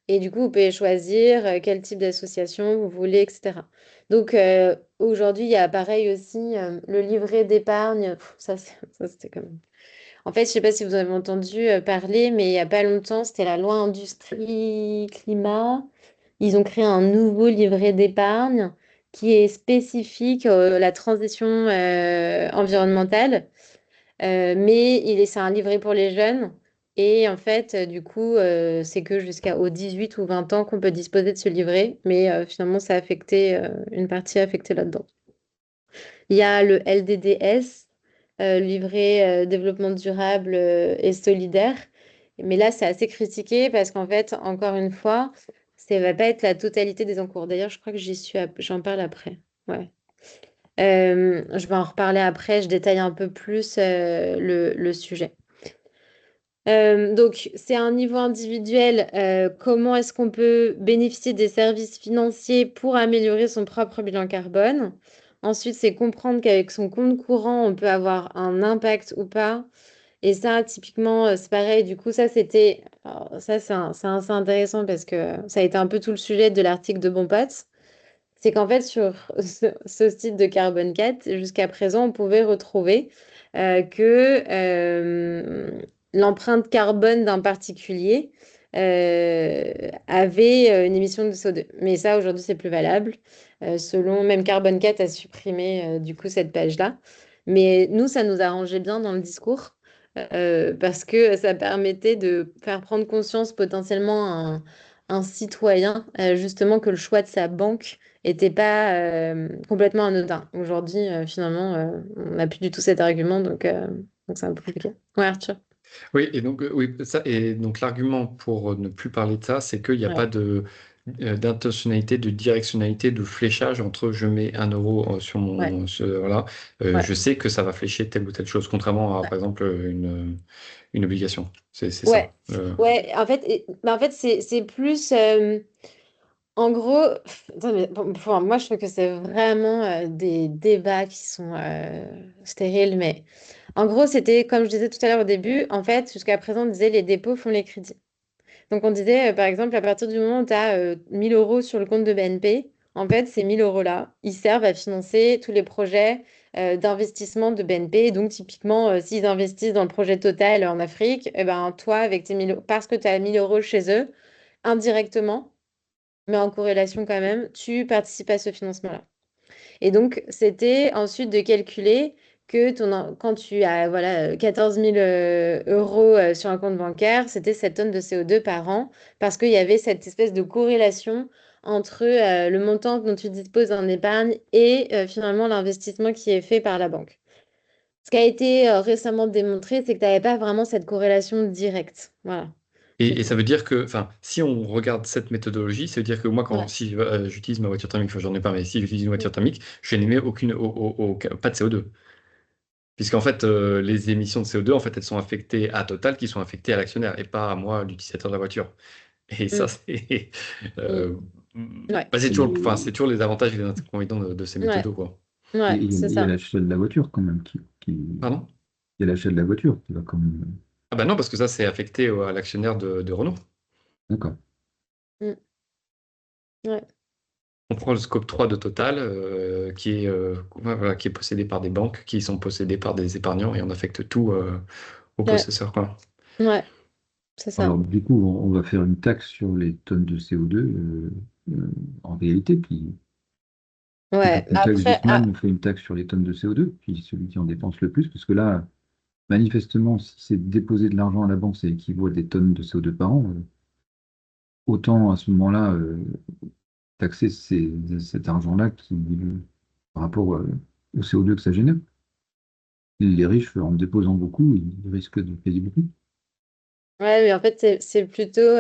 Et du coup, vous pouvez choisir quel type d'association vous voulez, etc. Donc, aujourd'hui, il y a pareil aussi le livret d'épargne. Ça, c'était comme... En fait, je ne sais pas si vous avez entendu parler, mais il n'y a pas longtemps, c'était la loi industrie climat. Ils ont créé un nouveau livret d'épargne qui est spécifique à la transition environnementale. Mais c'est un livret pour les jeunes. Et en fait, du coup, c'est que jusqu'à 18 ou 20 ans qu'on peut disposer de ce livret. Mais finalement, ça a affecté, une partie affectée là-dedans. Il y a le LDDS, livret développement durable et solidaire. Mais là, c'est assez critiqué parce qu'en fait, encore une fois, ça va pas être la totalité des encours. D'ailleurs, je crois que j'en parle après. Ouais. Je vais en reparler après, je détaille un peu plus le sujet. Donc, c'est un niveau individuel. Comment est-ce qu'on peut bénéficier des services financiers pour améliorer son propre bilan carbone? Ensuite, c'est comprendre qu'avec son compte courant, on peut avoir un impact ou pas. Et ça, typiquement, c'est pareil. Du coup, alors, ça, c'est assez intéressant parce que ça a été un peu tout le sujet de l'article de Bon Pote. C'est qu'en fait, sur ce site de Carbone 4, jusqu'à présent, on pouvait retrouver que l'empreinte carbone d'un particulier avait une émission de CO2. Mais ça, aujourd'hui, c'est plus valable. Selon même Carbone 4 a supprimé du coup cette page-là. Mais nous, ça nous arrangeait bien dans le discours parce que ça permettait de faire prendre conscience potentiellement à un citoyen justement que le choix de sa banque était pas complètement anodin. Aujourd'hui, finalement, on n'a plus du tout cet argument, donc c'est un peu compliqué. Ouais, Arthur. Oui, et donc, oui, ça, et donc l'argument pour ne plus parler de ça, c'est qu'il n'y a pas Ouais, d'intentionnalité, de directionnalité, de fléchage entre je mets 1 euro sur ouais, voilà, ouais, je sais que ça va flécher telle ou telle chose, contrairement à, ouais. par exemple, une obligation. C'est Ouais, ça. ouais, en fait c'est plus. En gros, attends, mais moi je trouve que c'est vraiment des débats qui sont stériles, mais en gros, c'était comme je disais tout à l'heure au début, en fait, jusqu'à présent, on disait les dépôts font les crédits. Donc, on disait, par exemple, à partir du moment où tu as 1000 euros sur le compte de BNP, en fait, ces 1000 euros-là, ils servent à financer tous les projets d'investissement de BNP. Donc, typiquement, s'ils investissent dans le projet Total en Afrique, eh ben, toi, avec tes 1000 euros, parce que tu as 1000 euros chez eux, indirectement, mais en corrélation quand même, tu participes à ce financement-là. Et donc, c'était ensuite de calculer que quand tu as voilà, 14 000 euros sur un compte bancaire, c'était 7 tonnes de CO2 par an, parce qu'il y avait cette espèce de corrélation entre le montant dont tu disposes en épargne et finalement l'investissement qui est fait par la banque. Ce qui a été récemment démontré, c'est que tu n'avais pas vraiment cette corrélation directe. Voilà. Et ça veut dire que, enfin, si on regarde cette méthodologie, ça veut dire que moi, Ouais. si j'utilise ma voiture thermique, enfin, j'en ai pas, mais si j'utilise une voiture thermique, je n'émets pas de CO2. Puisqu'en fait, les émissions de CO2, en fait, elles sont affectées à Total, qui sont affectées à l'actionnaire, et pas à moi, l'utilisateur de la voiture. Et ça, Mm, c'est mm. Ouais. bah, c'est toujours, enfin, c'est Et, toujours les avantages et les inconvénients de ces Ouais. méthodos, quoi. et Ouais, il y a, c'est il y a ça. l'achat de la voiture quand même Pardon? il y a l'achat de la voiture qui va quand même. Ah bah non, parce que ça, c'est affecté à l'actionnaire de Renault. D'accord. Mm. Ouais. On prend le scope 3 de Total, ouais, voilà, qui est possédé par des banques, qui sont possédées par des épargnants, et on affecte tout au Ouais. possesseur, quoi. Ouais, c'est ça. Alors du coup, on va faire une taxe sur les tonnes de CO2 en réalité, puis plutôt Ouais, qu'une taxe après, Gusman, on fait une taxe sur les tonnes de CO2, puis celui qui en dépense le plus, parce que là, manifestement, si c'est déposer de l'argent à la banque, ça équivaut à des tonnes de CO2 par an. Autant à ce moment-là, taxer cet argent-là par rapport au CO2 que ça génère. Les riches, en déposant beaucoup, ils risquent de payer beaucoup. Ouais, mais en fait, c'est plutôt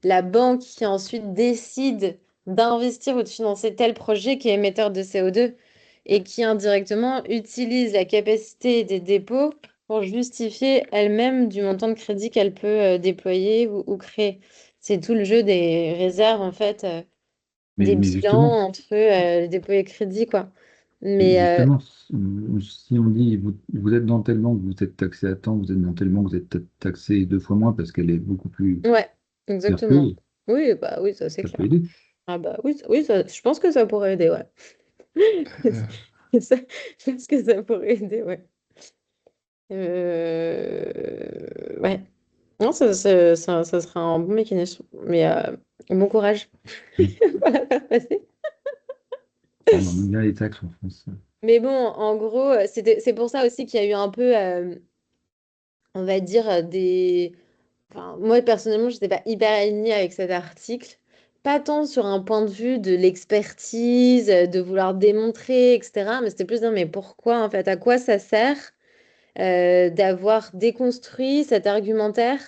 la banque qui ensuite décide d'investir ou de financer tel projet qui est émetteur de CO2 et qui indirectement utilise la capacité des dépôts pour justifier elle-même du montant de crédit qu'elle peut déployer ou créer. C'est tout le jeu des réserves, en fait, des Mais bilans justement, entre les dépôts et crédits, quoi. mais Mais justement, si on dit vous êtes dans telle banque, vous êtes taxé à temps, vous êtes dans telle banque, vous êtes taxé 2 fois moins parce qu'elle est beaucoup plus ouais, exactement. vertueuse, Oui, bah oui, ça c'est ça peut clair. aider. Ah bah oui, oui, je pense que ça pourrait aider, ouais. Euh, Je pense que ça pourrait aider, ouais. Ouais. Non, ça sera un bon mécanisme. Mais bon courage Mm. pour la faire passer. On en met bien les taxes en France. Mais bon, en gros, c'est pour ça aussi qu'il y a eu un peu, on va dire, des... Enfin, moi, personnellement, je n'étais pas hyper alignée avec cet article. Pas tant sur un point de vue de l'expertise, de vouloir démontrer, etc. Mais c'était plus dire, mais pourquoi, en fait, à quoi ça sert d'avoir déconstruit cet argumentaire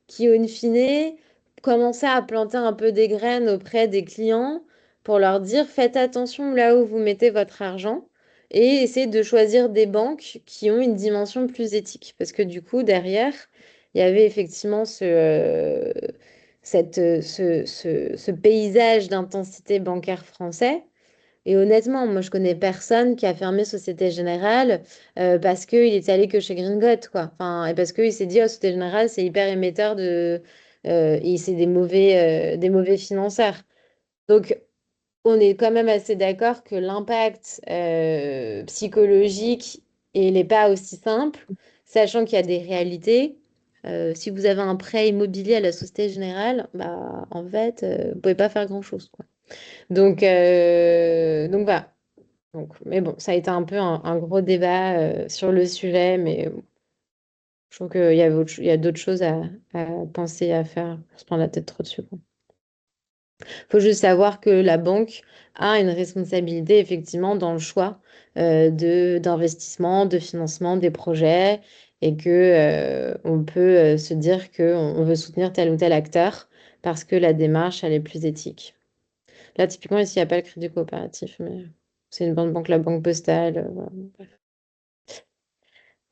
qui, in fine, commençait à planter un peu des graines auprès des clients pour leur dire faites attention là où vous mettez votre argent et essayez de choisir des banques qui ont une dimension plus éthique. Parce que du coup, derrière, il y avait effectivement ce paysage d'intensité bancaire français et honnêtement, moi, je connais personne qui a fermé Société Générale parce qu'il est allé que chez Gringot, quoi. Enfin, et parce qu'il s'est dit, oh, Société Générale, c'est hyper émetteur de... et c'est des mauvais financeurs. Donc, on est quand même assez d'accord que l'impact psychologique, il n'est pas aussi simple, sachant qu'il y a des réalités. Si vous avez un prêt immobilier à la Société Générale, bah, en fait, vous pouvez pas faire grand-chose, quoi. Donc voilà. Donc, mais bon, ça a été un peu un gros débat sur le sujet, mais je trouve il y a d'autres choses à penser, à faire, pour se prendre la tête trop dessus, quoi. Faut juste savoir que la banque a une responsabilité effectivement dans le choix d'investissement, de financement des projets, et que on peut se dire qu'on veut soutenir tel ou tel acteur parce que la démarche, elle est plus éthique. Là, typiquement, ici, il n'y a pas le crédit coopératif, mais c'est une bonne banque, la banque postale. Voilà.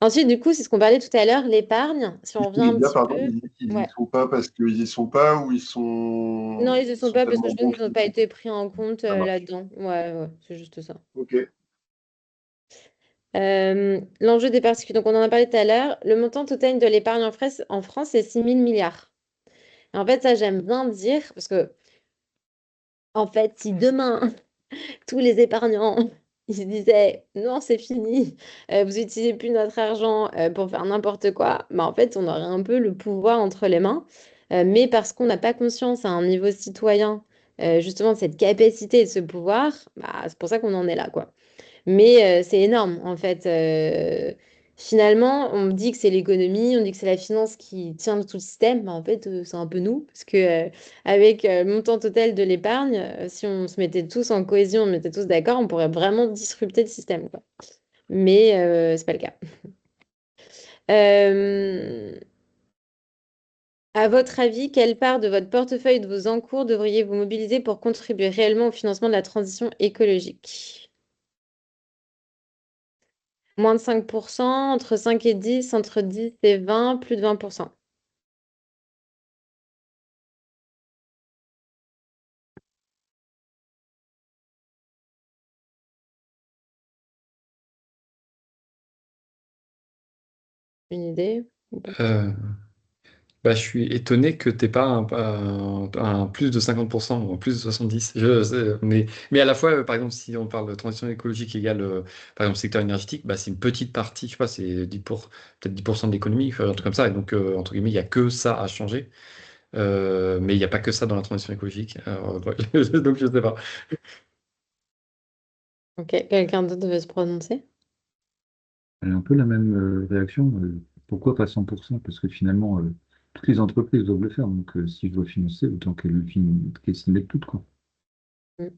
Ensuite, du coup, c'est ce qu'on parlait tout à l'heure, l'épargne. Si on revient Les un gars, petit pardon, peu. ils y Ouais. sont pas parce qu'ils y sont pas ou Non, ils ne ils sont sont pas parce que tellement je pense bons qu'ils n'ont qu'ils pas font. été pris en compte Ça marche. là-dedans. Ouais, ouais, c'est juste ça. Ok. L'enjeu des particuliers, donc on en a parlé tout à l'heure. Le montant total de l'épargne en France, c'est 6 000 milliards. Et en fait, ça, j'aime bien dire, parce que, en fait, si demain, tous les épargnants, ils se disaient non, c'est fini, vous utilisez plus notre argent pour faire n'importe quoi, bah, en fait, on aurait un peu le pouvoir entre les mains. Mais parce qu'on n'a pas conscience à un niveau citoyen, justement, de cette capacité et de ce pouvoir, bah, c'est pour ça qu'on en est là, quoi. Mais c'est énorme, en fait. Finalement, on me dit que c'est l'économie, on dit que c'est la finance qui tient tout le système. Bah, en fait, c'est un peu nous, parce que avec le montant total de l'épargne, si on se mettait tous en cohésion, on se mettait tous d'accord, on pourrait vraiment disrupter le système, quoi. Mais c'est pas le cas. Euh, à votre avis, quelle part de votre portefeuille et de vos encours devriez-vous mobiliser pour contribuer réellement au financement de la transition écologique? Moins de 5%, entre 5 et 10, entre 10 et 20, plus de 20%. Une idée? Ou pas? euh, Bah, je suis étonné que tu pas un plus de 50% ou un plus de 70%. Mais à la fois, par exemple, si on parle de transition écologique égale, par exemple, secteur énergétique, bah, c'est une petite partie, je sais pas, c'est peut-être 10% de l'économie, enfin, un truc comme ça. Et donc, entre guillemets, il n'y a que ça à changer. Mais il n'y a pas que ça dans la transition écologique. Alors, ouais, donc, je sais pas. Ok, quelqu'un d'autre veut se prononcer? Elle a un peu la même réaction. Pourquoi pas 100%? Parce que finalement, toutes les entreprises doivent le faire. Donc, si je dois financer, autant qu'elles s'y mettent toutes, quoi. Mm.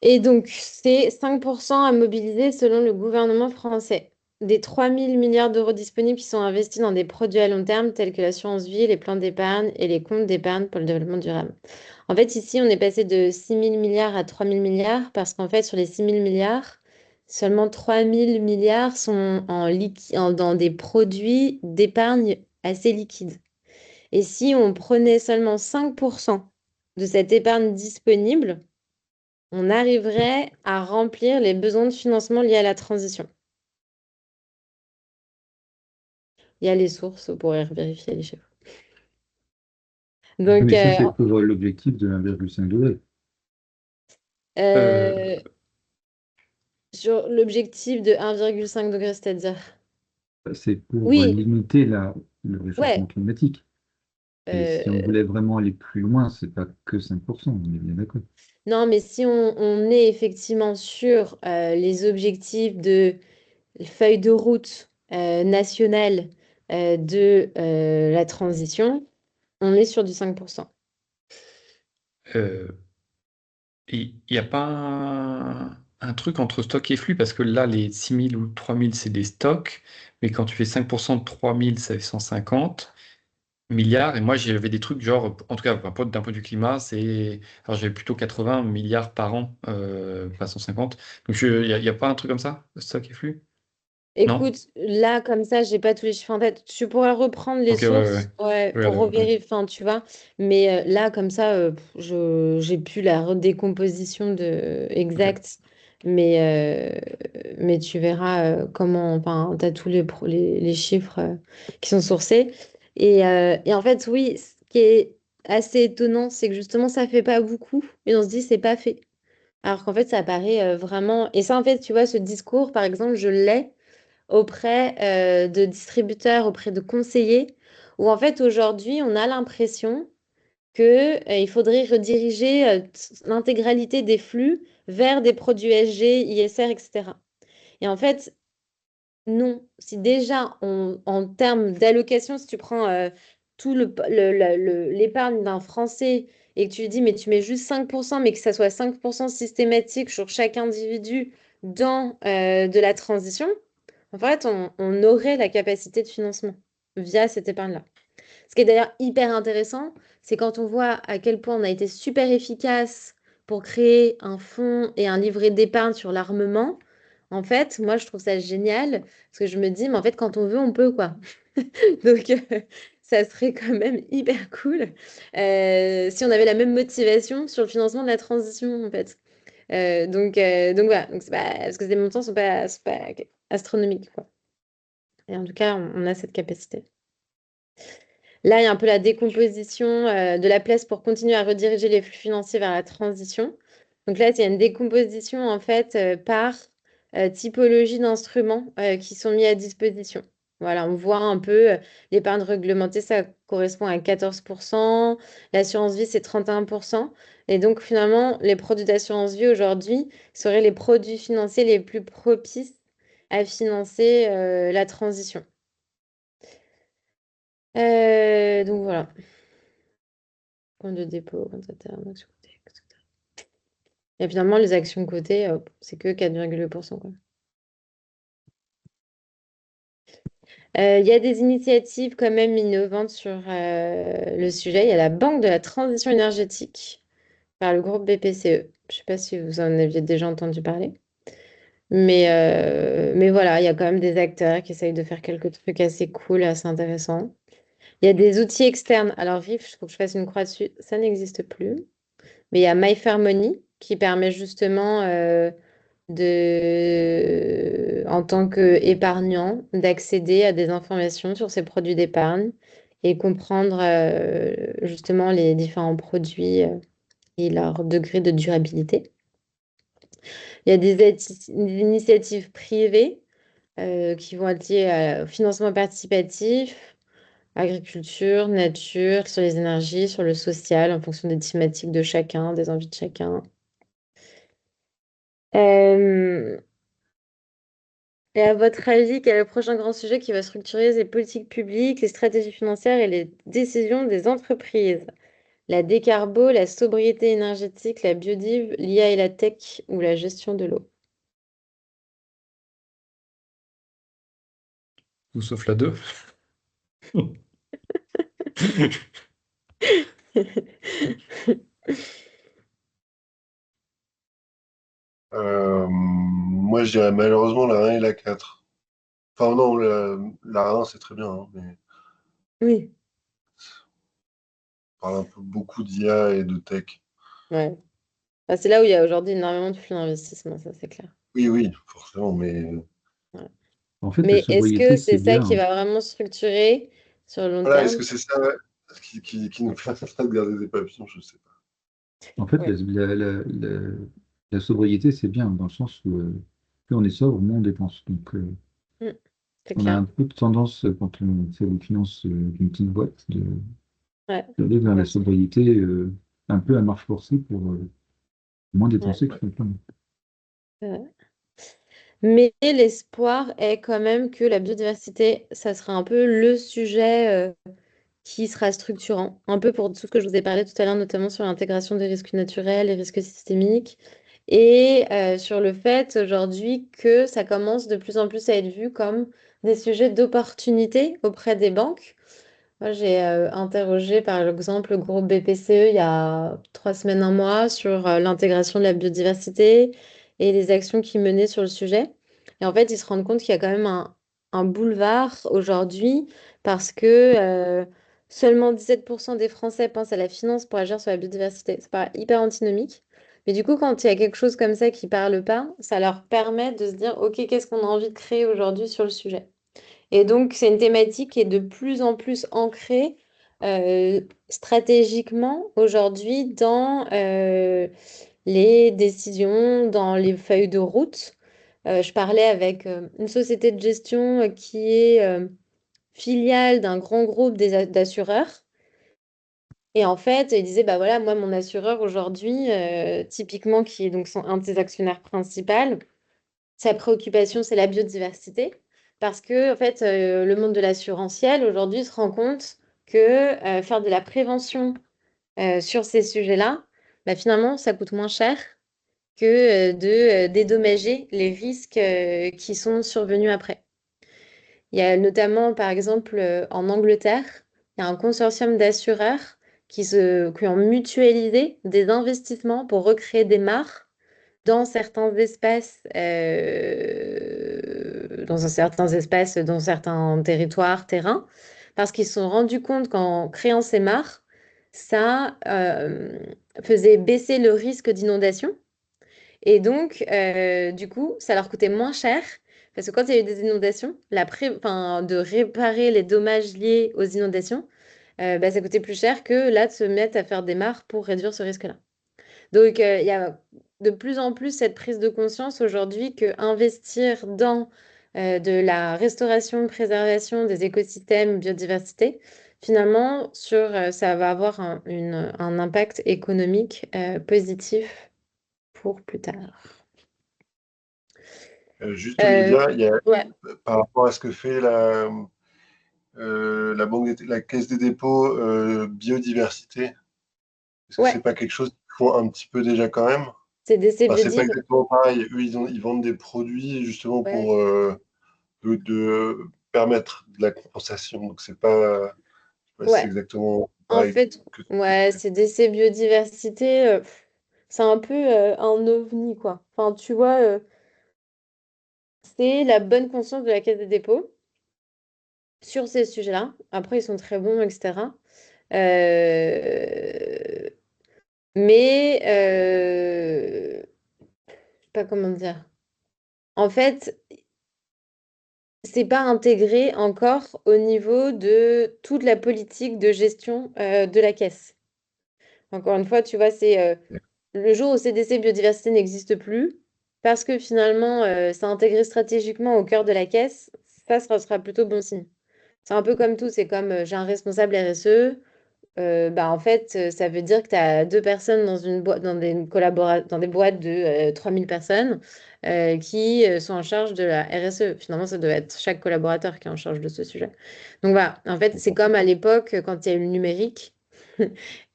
Et donc, c'est 5% à mobiliser selon le gouvernement français. des 3 000 milliards d'euros disponibles qui sont investis dans des produits à long terme tels que l'assurance vie, les plans d'épargne et les comptes d'épargne pour le développement durable. En fait, ici, on est passé de 6 000 milliards à 3 000 milliards parce qu'en fait, sur les 6 000 milliards, seulement 3 000 milliards sont dans des produits d'épargne assez liquides. Et si on prenait seulement 5% de cette épargne disponible, on arriverait à remplir les besoins de financement liés à la transition. Il y a les sources, vous pourrez vérifier les chiffres. Donc, Mais ça, c'est pour l'objectif de 1,5 degré. Euh, sur l'objectif de 1,5 degré, c'est-à-dire. C'est pour Oui, limiter le réchauffement ouais. climatique. Et si on euh, voulait vraiment aller plus loin, c'est pas que 5%, on est bien d'accord. non, mais si on est effectivement sur les objectifs de feuille de route nationale de la transition, on est sur du 5%. euh, Il n'y a pas un truc entre stock et flux, parce que là, les 6 000 ou 3 000 c'est des stocks, mais quand tu fais 5% de 3 000 ça fait 150 milliards. Et moi, j'avais des trucs genre, en tout cas, d'un point de vue climat, alors j'avais plutôt 80 milliards par an, pas 150. Donc, il y a pas un truc comme ça, stock et flux? Non? Écoute, là, comme ça, j'ai pas tous les chiffres en tête. Tu pourrais reprendre les Ok, ouais, ouais, sources, ouais. ouais, Je pour regarde, ouais. revérifier, enfin, tu vois. Mais là, comme ça, j'ai plus la redécomposition Ok. exacte. Mais tu verras comment, enfin, tu as tous les chiffres qui sont sourcés. Et en fait, oui, ce qui est assez étonnant, c'est que justement, ça fait pas beaucoup. Et on se dit, c'est pas fait. Alors qu'en fait, ça paraît vraiment. Et ça, en fait, tu vois, ce discours, par exemple, je l'ai auprès de distributeurs, auprès de conseillers, où en fait aujourd'hui on a l'impression que il faudrait rediriger l'intégralité des flux vers des produits SG, ISR, etc. Et en fait, non. Si déjà, en termes d'allocation, si tu prends tout l'épargne d'un Français et que tu lui dis, mais tu mets juste 5%, mais que ça soit 5% systématique sur chaque individu dans de la transition, en fait, on aurait la capacité de financement via cette épargne-là. Ce qui est d'ailleurs hyper intéressant, c'est quand on voit à quel point on a été super efficace pour créer un fonds et un livret d'épargne sur l'armement. En fait, moi, je trouve ça génial parce que je me dis, mais en fait, quand on veut, on peut, quoi. Donc, ça serait quand même hyper cool si on avait la même motivation sur le financement de la transition, en fait. Donc voilà, donc c'est pas, parce que ces montants sont pas astronomiques, quoi. Et en tout cas, on a cette capacité. Là, il y a un peu la décomposition de la place pour continuer à rediriger les flux financiers vers la transition. Donc là, il y a une décomposition en fait par typologie d'instruments qui sont mis à disposition. Voilà, on voit un peu l'épargne réglementée, ça correspond à 14%, l'assurance vie, c'est 31%. Et donc finalement, les produits d'assurance vie aujourd'hui seraient les produits financiers les plus propices à financer la transition. Donc voilà. Compte de dépôt, compte à terme, action cotée, etc. Et finalement, les actions cotées, c'est que 4,2%, quoi. Il y a des initiatives quand même innovantes sur le sujet. Il y a la Banque de la transition énergétique par le groupe BPCE. Je ne sais pas si vous en aviez déjà entendu parler. Mais voilà, il y a quand même des acteurs qui essayent de faire quelques trucs assez cool, assez intéressants. Il y a des outils externes. Alors, RIF, il faut que je fasse une croix dessus. Ça n'existe plus. Mais il y a MyFairMoney qui permet justement en tant qu'épargnant, d'accéder à des informations sur ses produits d'épargne et comprendre justement les différents produits et leur degré de durabilité. Il y a des initiatives privées qui vont être liées au financement participatif, agriculture, nature, sur les énergies, sur le social, en fonction des thématiques de chacun, des envies de chacun. Euh, Et à votre avis, quel est le prochain grand sujet qui va structurer les politiques publiques, les stratégies financières et les décisions des entreprises? La décarbo, la sobriété énergétique, la biodive, l'IA et la tech ou la gestion de l'eau? Tout sauf la 2. Moi, je dirais malheureusement la 1 et la 4. Enfin, non, la 1, c'est très bien, hein, mais Oui, on parle un peu beaucoup d'IA et de tech. ouais. Bah, c'est là où il y a aujourd'hui énormément de flux d'investissement, ça c'est clair. Oui, oui, forcément, mais Ouais. En fait, la Mais est-ce que sobriété, c'est c'est ça bien, qui hein. va vraiment structurer sur le long voilà, est-ce terme? que c'est ça qui nous permettra de garder des papillons? Je sais pas. En fait, Oui, la sobriété, c'est bien, dans le sens où plus on est sobre, moins on dépense. Donc, mm, c'est on a clair. un peu de tendance, quand on fait les finances d'une petite boîte, Ouais, d'aller vers la ouais, sobriété un peu à marche forcée pour moins ouais, dépenser, tout simplement. ouais. Mais l'espoir est quand même que la biodiversité, ça sera un peu le sujet qui sera structurant, un peu pour tout ce que je vous ai parlé tout à l'heure, notamment sur l'intégration des risques naturels, les risques systémiques, et sur le fait aujourd'hui que ça commence de plus en plus à être vu comme des sujets d'opportunité auprès des banques. Moi, j'ai interrogé par exemple le groupe BPCE il y a 3 semaines, un mois, sur l'intégration de la biodiversité et les actions qu'ils menaient sur le sujet. Et en fait, ils se rendent compte qu'il y a quand même un boulevard aujourd'hui parce que seulement 17% des Français pensent à la finance pour agir sur la biodiversité. C'est pas hyper antinomique. Mais du coup, quand il y a quelque chose comme ça qui parle pas, ça leur permet de se dire, OK, qu'est-ce qu'on a envie de créer aujourd'hui sur le sujet? Et donc, c'est une thématique qui est de plus en plus ancrée stratégiquement aujourd'hui dans les décisions, dans les feuilles de route. Je parlais avec une société de gestion qui est filiale d'un grand groupe d'assureurs. Et en fait, il disait, bah voilà, moi, mon assureur aujourd'hui, typiquement, qui est donc un de ses actionnaires principaux, sa préoccupation, c'est la biodiversité, parce que en fait, le monde de l'assurantiel aujourd'hui se rend compte que faire de la prévention sur ces sujets-là, bah, finalement, ça coûte moins cher que de dédommager les risques qui sont survenus après. Il y a notamment, par exemple, en Angleterre, il y a un consortium d'assureurs qui ont mutualisé des investissements pour recréer des mares dans certains espaces, dans certains territoires, terrains, parce qu'ils se sont rendus compte qu'en créant ces mares, ça faisait baisser le risque d'inondation. Et donc, du coup, ça leur coûtait moins cher, parce que quand il y a eu des inondations, enfin, de réparer les dommages liés aux inondations, bah, ça coûtait plus cher que là de se mettre à faire des mares pour réduire ce risque-là. Donc, il y a de plus en plus cette prise de conscience aujourd'hui que investir dans de la restauration, préservation des écosystèmes, biodiversité, finalement, ça va avoir un impact économique positif pour plus tard. Juste, Lydia, Ouais, par rapport à ce que fait la la Caisse des dépôts biodiversité, est-ce que c'est ouais, pas quelque chose qu'ils font un petit peu déjà quand même? c'est des Enfin, c'est pas biodives. exactement pareil. Eux, ils vendent des produits justement Ouais, pour de permettre de la compensation. Donc, c'est pas, je sais pas si c'est ouais. exactement En pareil fait, que ce que tu ouais, fais. CDC biodiversité, c'est un peu un ovni, quoi. Enfin, tu vois, c'est la bonne conscience de la Caisse des dépôts sur ces sujets-là. Après, ils sont très bons, etc. Euh, mais, je sais pas comment dire. En fait, c'est pas intégré encore au niveau de toute la politique de gestion de la caisse. Encore une fois, tu vois, c'est le jour où CDC Biodiversité n'existe plus, parce que finalement, c'est intégré stratégiquement au cœur de la caisse, ça sera plutôt bon signe. C'est un peu comme tout, c'est comme j'ai un responsable RSE, bah, en fait, ça veut dire que tu as deux personnes dans une boîte, dans des boîtes de 3000 personnes qui sont en charge de la RSE. Finalement, ça doit être chaque collaborateur qui est en charge de ce sujet. Donc voilà, en fait, c'est comme à l'époque, quand il y a eu le numérique.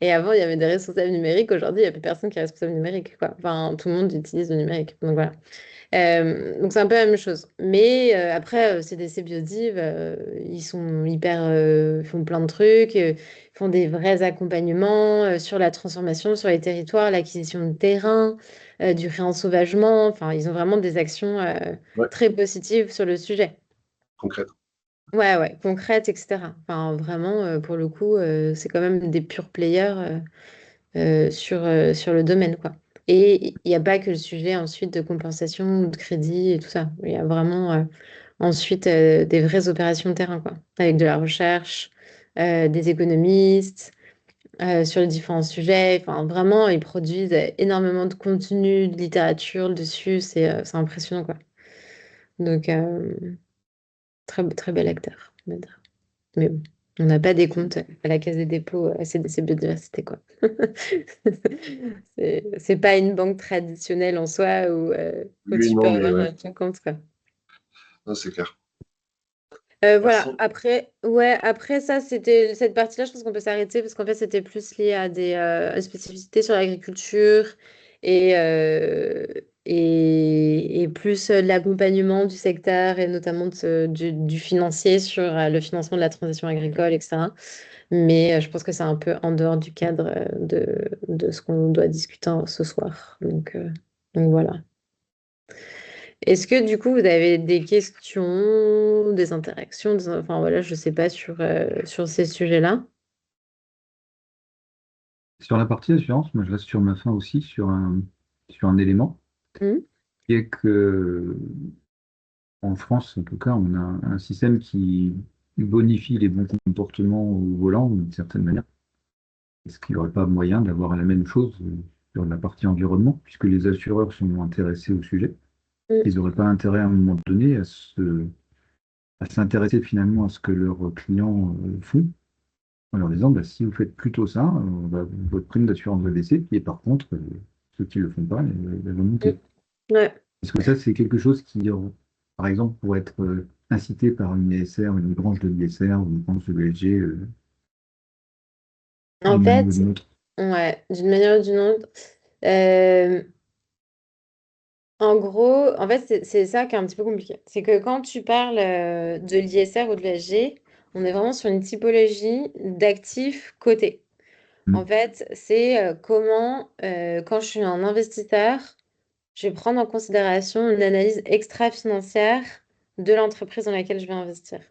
Et avant, il y avait des responsables numériques. Aujourd'hui, il n'y a plus personne qui est responsable numérique, quoi. Enfin, tout le monde utilise le numérique. Donc voilà. Donc c'est un peu la même chose. Mais après, CDC Biodiv, ils sont ils font plein de trucs, ils font des vrais accompagnements sur la transformation sur les territoires, l'acquisition de terrain, du réensauvagement. Enfin, ils ont vraiment des actions Ouais, très positives sur le sujet. concrète. Ouais, ouais, concrètes, etc. Enfin, vraiment, pour le coup, c'est quand même des purs players sur le domaine, quoi. Et il n'y a pas que le sujet ensuite de compensation ou de crédit et tout ça. Il y a vraiment ensuite des vraies opérations de terrain, quoi, avec de la recherche, des économistes sur les différents sujets. Enfin, vraiment, ils produisent énormément de contenu, de littérature dessus. C'est impressionnant, quoi. Donc, très, très bel acteur, on va dire. Mais bon, on n'a pas des comptes à la Caisse des dépôts à CDC Biodiversité, quoi. C'est pas une banque traditionnelle en soi où Oui, tu peux non, mais avoir ouais, ton compte, quoi. non, c'est clair. Voilà, Merci. après, ouais, après ça, c'était cette partie-là, je pense qu'on peut s'arrêter parce qu'en fait, c'était plus lié à des spécificités sur l'agriculture et, euh, et plus de l'accompagnement du secteur et notamment du financier sur le financement de la transition agricole, etc. Mais je pense que c'est un peu en dehors du cadre de ce qu'on doit discuter ce soir. Donc voilà. Est-ce que du coup, vous avez des questions, des interactions, enfin voilà, je sais pas sur ces sujets-là. Sur la partie assurance, moi je reste sur ma fin aussi, sur un élément, Hmm. qui est que en France, en tout cas, on a un système qui bonifie les bons comportements au volant d'une certaine manière. Est-ce qu'il n'y aurait pas moyen d'avoir la même chose sur la partie environnement, puisque les assureurs sont intéressés au sujet? Hmm. Ils n'auraient pas intérêt à un moment donné à s'intéresser finalement à ce que leurs clients font, en leur disant, bah, si vous faites plutôt ça, votre prime d'assurance va baisser, et par contre, ceux qui ne le font pas, elle va Hmm. monter. Ouais. Est-ce que ça, c'est quelque chose qui, par exemple, pourrait être incité par une ISR, une branche de l'ISR ou une branche de l'ESG, En d'une manière ou fait, d'une autre? ouais, d'une manière ou d'une autre. euh, En gros, en fait, c'est ça qui est un petit peu compliqué. C'est que quand tu parles de l'ISR ou de l'ESG, on est vraiment sur une typologie d'actifs cotés. En Mm. fait, c'est comment, quand je suis un investisseur, je vais prendre en considération une analyse extra-financière de l'entreprise dans laquelle je vais investir.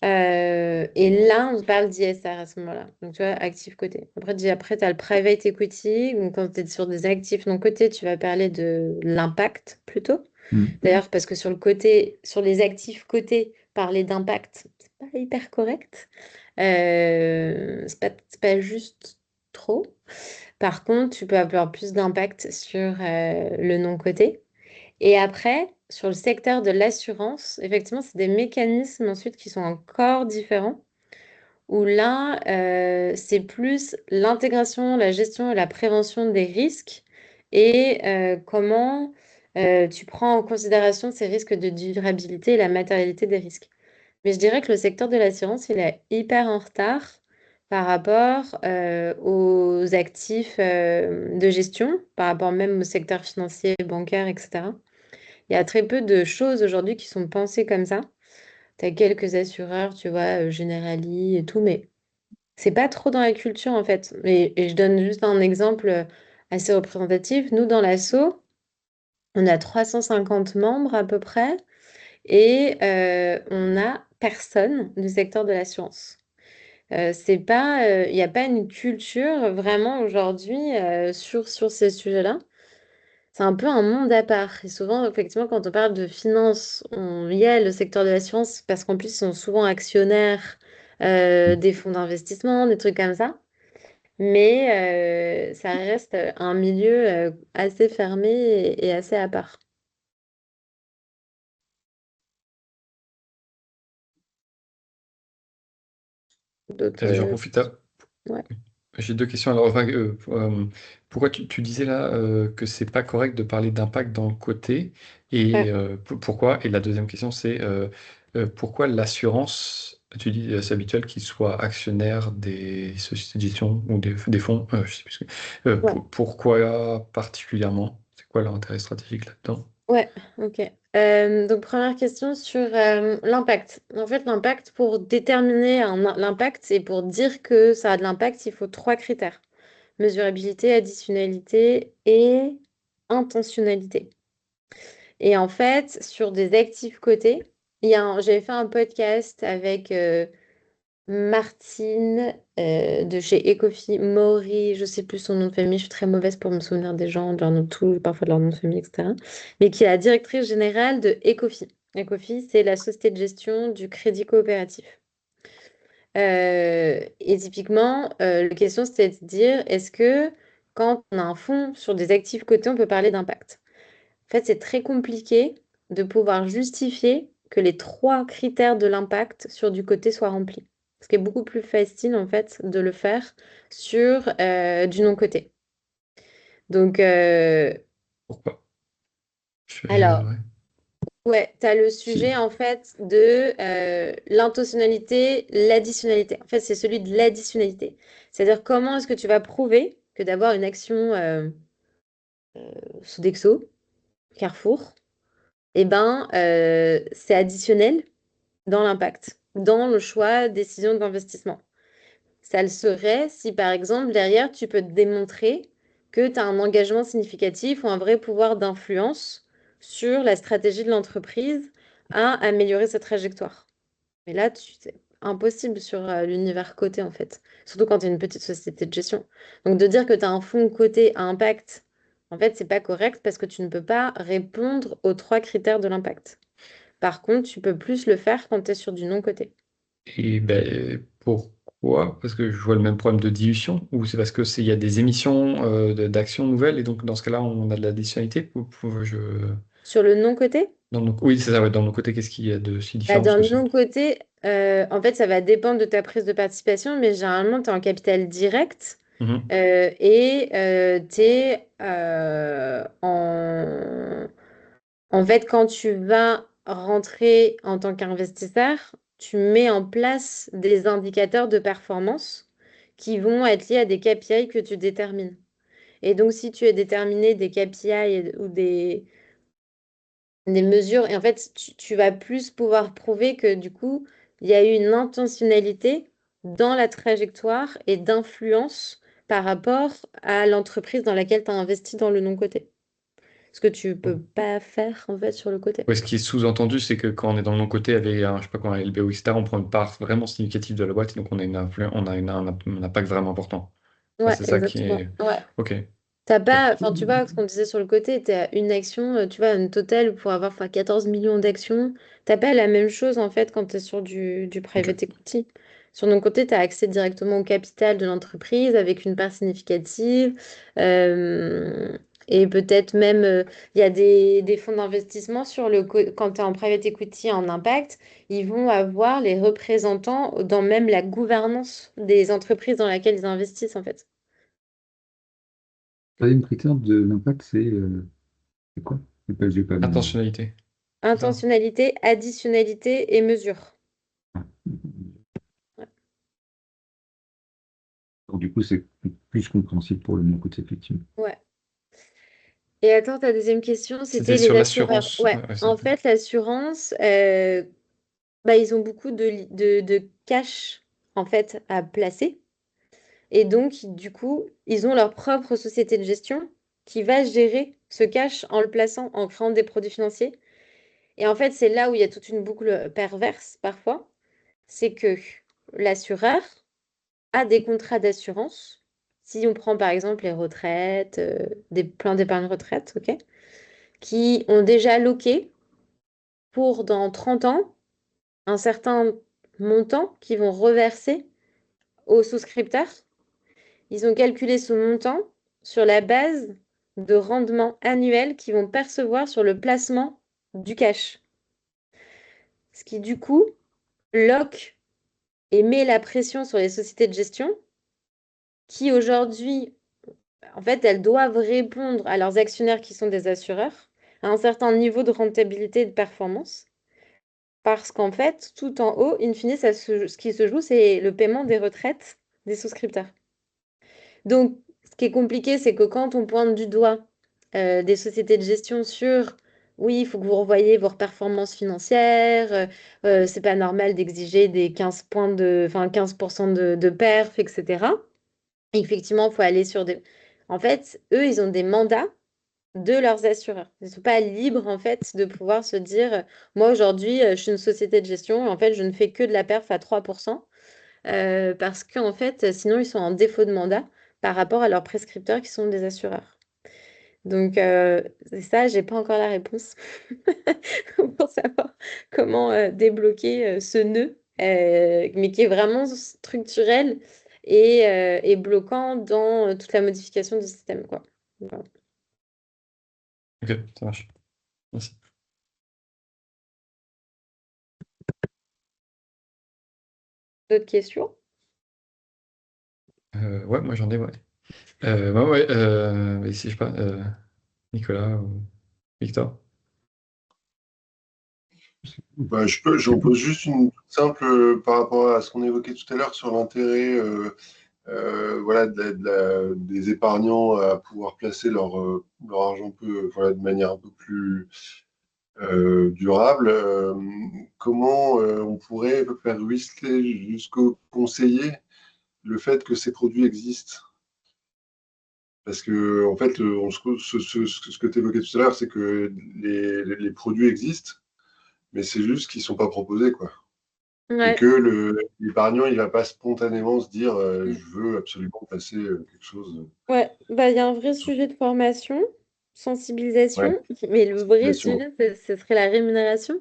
Et là, on parle d'ISR à ce moment-là. Donc, tu vois, actif coté. Après, tu as le private equity. Donc, quand tu es sur des actifs non cotés, tu vas parler de l'impact plutôt. Mm. D'ailleurs, parce que sur le côté, sur les actifs cotés, parler d'impact, c'est pas hyper correct. C'est pas juste trop. Par contre, tu peux avoir plus d'impact sur le non coté. Et après, sur le secteur de l'assurance, effectivement, c'est des mécanismes ensuite qui sont encore différents, où là, c'est plus l'intégration, la gestion et la prévention des risques et comment tu prends en considération ces risques de durabilité et la matérialité des risques. Mais je dirais que le secteur de l'assurance, il est hyper en retard par rapport aux actifs de gestion, par rapport même au secteur financier, bancaire, etc. Il y a très peu de choses aujourd'hui qui sont pensées comme ça. Tu as quelques assureurs, tu vois, Generali et tout, mais c'est pas trop dans la culture en fait. Et je donne juste un exemple assez représentatif. Nous, dans l'asso, on a 350 membres à peu près et on a personne du secteur de l'assurance. C'est pas, il n'y a pas une culture vraiment aujourd'hui sur ces sujets-là. C'est un peu un monde à part. Et souvent, effectivement, quand on parle de finance, il y a le secteur de l'assurance parce qu'en plus, ils sont souvent actionnaires des fonds d'investissement, des trucs comme ça. Mais ça reste un milieu assez fermé et assez à part. D'autres. J'en profite. Ouais. J'ai deux questions. Alors, enfin, pourquoi tu disais là que c'est pas correct de parler d'impact dans le côté et Ouais. pourquoi? Et la deuxième question, c'est pourquoi l'assurance Tu dis c'est habituel qu'ils soient actionnaires des sociétés de gestion ou des fonds, je sais plus. Ouais. Pourquoi particulièrement? C'est quoi leur intérêt stratégique là-dedans? Ouais, ok. Donc, première question sur l'impact. En fait, l'impact, pour déterminer l'impact et pour dire que ça a de l'impact, il faut 3 critères. Mesurabilité, additionnalité et intentionnalité. Et en fait, sur des actifs cotés, j'avais fait un podcast avec Martine de chez Ecofi, Maury, je sais plus son nom de famille, je suis très mauvaise pour me souvenir des gens, de leur nom de tout, parfois de leur nom de famille, etc. Mais qui est la directrice générale de Ecofi. Ecofi, c'est la société de gestion du crédit coopératif. Et typiquement, la question c'était de dire, est-ce que quand on a un fonds sur des actifs cotés, on peut parler d'impact? En fait, c'est très compliqué de pouvoir justifier que les 3 critères de l'impact sur du côté soient remplis. Ce qui est beaucoup plus facile, en fait, de le faire sur du non-coté. Donc, Pourquoi? alors, Ouais. ouais, tu as le Si. sujet, en fait, de l'intentionnalité, l'additionnalité. En fait, c'est celui de l'additionnalité. C'est-à-dire, comment est-ce que tu vas prouver que d'avoir une action Sodexo, Carrefour, eh ben, c'est additionnel dans l'impact, dans le choix, décision d'investissement. Ça le serait si, par exemple, derrière, tu peux te démontrer que tu as un engagement significatif ou un vrai pouvoir d'influence sur la stratégie de l'entreprise à améliorer sa trajectoire. Mais là, c'est impossible sur l'univers coté, en fait. Surtout quand tu es une petite société de gestion. Donc, de dire que tu as un fonds coté à impact, en fait, c'est pas correct parce que tu ne peux pas répondre aux 3 critères de l'impact. Par contre, tu peux plus le faire quand tu es sur du non-coté. Et ben, pourquoi? Parce que je vois le même problème de dilution, ou c'est parce que il y a des émissions d'actions nouvelles, et donc dans ce cas-là, on a de l'additionnalité? Sur le non-coté, Oui, c'est ça, ouais, dans nos côtés, qu'est-ce qu'il y a de si bah, différent? Parce dans que le non-coté, en fait, ça va dépendre de ta prise de participation, mais généralement, tu es en capital direct Mhm. et tu es En fait, quand tu vas rentrer en tant qu'investisseur, tu mets en place des indicateurs de performance qui vont être liés à des KPI que tu détermines. Et donc, si tu as déterminé des KPI ou des mesures, et en fait, tu vas plus pouvoir prouver que du coup, il y a eu une intentionnalité dans la trajectoire et d'influence par rapport à l'entreprise dans laquelle tu as investi dans le non-coté. Ce que tu peux pas faire en fait sur le côté. Ouais, ce qui est sous-entendu, c'est que quand on est dans le non-côté avec un, je sais pas quoi, un LBO, etc., on prend une part vraiment significative de la boîte, et donc on a un impact vraiment important. Enfin, Ouais, c'est ça qui exactement. est. Ouais. Ok. T'as Ok. pas, enfin, tu vois, ce qu'on disait sur le côté, tu as une action, tu vois, une totale pour avoir enfin, 14 millions d'actions. T'as pas la même chose, en fait, quand tu es sur du Ok. private equity. Sur notre côté, tu as accès directement au capital de l'entreprise avec une part significative. euh, et peut-être même, il y a des fonds d'investissement quand tu es en private equity en impact, ils vont avoir les représentants dans même la gouvernance des entreprises dans lesquelles ils investissent, en fait. Le troisième critère de l'impact, c'est quoi? J'ai pas bien. Intentionnalité. C'est ça? Intentionnalité, additionnalité et mesure. Ah. Ouais. Donc, du coup, c'est plus compréhensible pour le mon côté, effectivement. Ouais. Et attends, ta deuxième question, C'était c'était les sur assureurs. l'assurance. Ouais, Ouais, ouais, en fait, l'assurance, bah, ils ont beaucoup de cash en fait à placer. Et donc, du coup, ils ont leur propre société de gestion qui va gérer ce cash en le plaçant, en créant des produits financiers. Et en fait, c'est là où il y a toute une boucle perverse parfois. C'est que l'assureur a des contrats d'assurance. Si on prend par exemple les retraites, des plans d'épargne retraite, ok, qui ont déjà loqué pour dans 30 ans un certain montant qu'ils vont reverser aux souscripteurs. Ils ont calculé ce montant sur la base de rendements annuels qu'ils vont percevoir sur le placement du cash. Ce qui du coup loque et met la pression sur les sociétés de gestion qui aujourd'hui en fait, elles doivent répondre à leurs actionnaires qui sont des assureurs à un certain niveau de rentabilité et de performance parce qu'en fait, tout en haut, in fine, ce qui se joue, c'est le paiement des retraites des souscripteurs. Donc, ce qui est compliqué, c'est que quand on pointe du doigt des sociétés de gestion sur, oui, il faut que vous revoyiez vos performances financières, c'est pas normal d'exiger des 15 points enfin 15% de perf, etc. Effectivement, il faut aller sur des... En fait, eux, ils ont des mandats de leurs assureurs. Ils ne sont pas libres, en fait, de pouvoir se dire, moi, aujourd'hui, je suis une société de gestion, et en fait, je ne fais que de la perf à 3%, parce qu'en fait, sinon, ils sont en défaut de mandat par rapport à leurs prescripteurs qui sont des assureurs. Donc, c'est ça, j'ai pas encore la réponse pour savoir comment débloquer ce nœud, mais qui est vraiment structurel et bloquant dans toute la modification du système, quoi. Voilà. Ok, ça marche. Merci. D'autres questions? Ouais, moi j'en ai, ouais. Ouais, si je sais pas, Nicolas ou Victor. Bah, j'en pose juste une toute simple par rapport à ce qu'on évoquait tout à l'heure sur l'intérêt voilà, des épargnants à pouvoir placer leur argent voilà, de manière un peu plus durable. Comment on pourrait faire ruisseler jusqu'au conseiller le fait que ces produits existent? Parce que, en fait, ce que tu évoquais tout à l'heure, c'est que les produits existent, mais c'est juste qu'ils ne sont pas proposés, quoi. Et Ouais. que l'épargnant, il ne va pas spontanément se dire je veux absolument passer quelque chose. Ouais, bah, il y a un vrai sujet de formation, Ouais, sensibilisation, mais le vrai situation. sujet, ce serait la rémunération.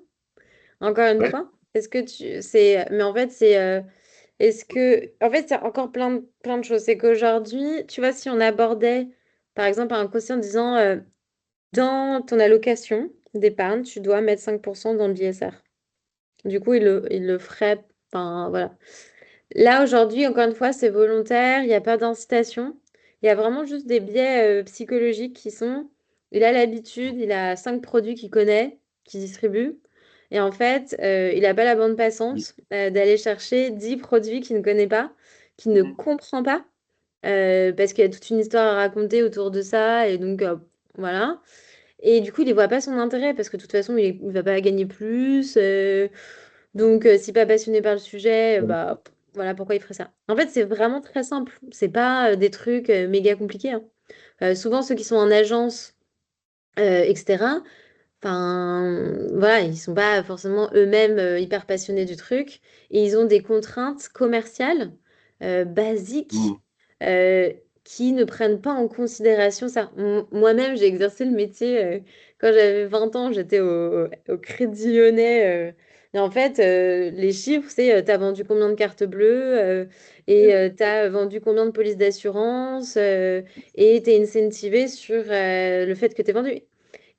Encore une Ouais. fois, mais en fait, en fait, c'est encore plein de choses. C'est qu'aujourd'hui, tu vois, si on abordait, par exemple, un quotient en disant, dans ton allocation d'épargne, tu dois mettre 5% dans le BSR. Du coup, il le ferait, enfin, voilà. Là, aujourd'hui, encore une fois, c'est volontaire, il n'y a pas d'incitation. Il y a vraiment juste des biais psychologiques qui sont, il a l'habitude, il a 5 produits qu'il connaît, qu'il distribue. Et en fait, il n'a pas la bande Oui. passante d'aller chercher 10 produits qu'il ne connaît pas, qu'il ne Mhm. comprend pas, parce qu'il y a toute une histoire à raconter autour de ça. Et donc, voilà. Et du coup, il ne voit pas son intérêt, parce que de toute façon, il ne va pas gagner plus. Donc, s'il n'est pas passionné par le sujet, bah voilà pourquoi il ferait ça. En fait, c'est vraiment très simple. C'est pas des trucs méga compliqués, hein. Souvent, ceux qui sont en agence, etc., enfin, voilà, ils sont pas forcément eux-mêmes hyper passionnés du truc et ils ont des contraintes commerciales basiques Mhm. euh, qui ne prennent pas en considération ça. Moi-même, j'ai exercé le métier quand j'avais 20 ans, j'étais au Crédit Lyonnais. Et en fait, les chiffres, c'est tu as vendu combien de cartes bleues et tu as vendu combien de polices d'assurance et tu es incentivé sur le fait que tu vendu.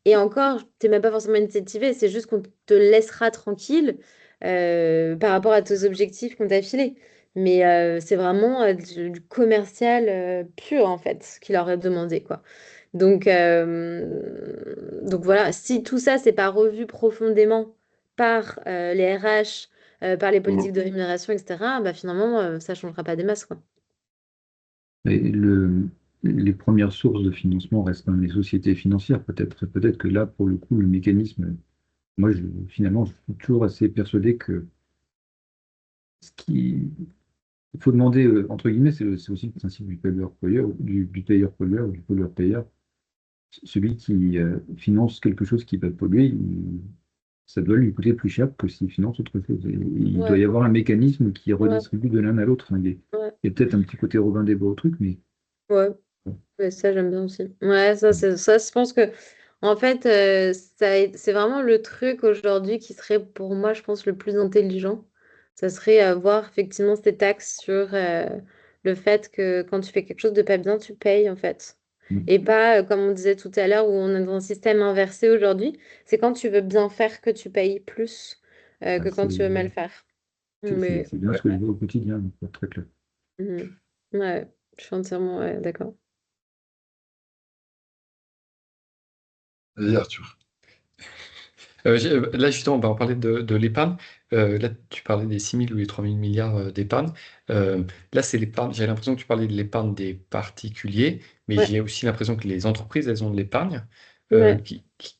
Et encore, t'es même pas forcément incentivé, c'est juste qu'on te laissera tranquille par rapport à tes objectifs qu'on t'a filés. Mais c'est vraiment du commercial pur, en fait, qu'il leur est demandé, quoi. Donc voilà, si tout ça, c'est pas revu profondément par les RH, par les Mhm. politiques de rémunération, etc., bah finalement, ça changera pas des masses, quoi. Et les premières sources de financement restent quand même les sociétés financières. Peut-être que là, pour le coup, le mécanisme, moi, finalement, je suis toujours assez persuadé que ce qui, il faut demander, entre guillemets, c'est aussi le principe du payeur-payeur, du payeur-pollueur ou du pollueur-payeur. Celui qui finance quelque chose qui va polluer, ça doit lui coûter plus cher que s'il finance autre chose. Et il doit Ouais, y avoir un mécanisme qui ouais, redistribue de l'un à l'autre. Enfin, ouais, il y a peut-être un petit côté Robin des Bois au truc, mais ouais. bon. Ouais, ça, j'aime bien aussi. Ouais, ça, je pense que, en fait, c'est vraiment le truc aujourd'hui qui serait pour moi, je pense, le plus intelligent. Ça serait avoir effectivement ces taxes sur le fait que quand tu fais quelque chose de pas bien, tu payes, en fait. Et pas, comme on disait tout à l'heure, où on est dans un système inversé aujourd'hui. C'est quand tu veux bien faire que tu payes plus Bah, que quand tu veux mal faire. Mais, c'est bien ce que je vois au quotidien, donc, pour être très clair. mhm. Ouais, je suis entièrement ouais, d'accord. Vas-y, Arthur. Là, justement, on parlait de l'épargne. Là, tu parlais des 6 000 ou les 3 000 milliards d'épargne. Euh, Là, c'est l'épargne. J'ai l'impression que tu parlais de l'épargne des particuliers, mais Ouais, j'ai aussi l'impression que les entreprises, elles ont de l'épargne. ouais.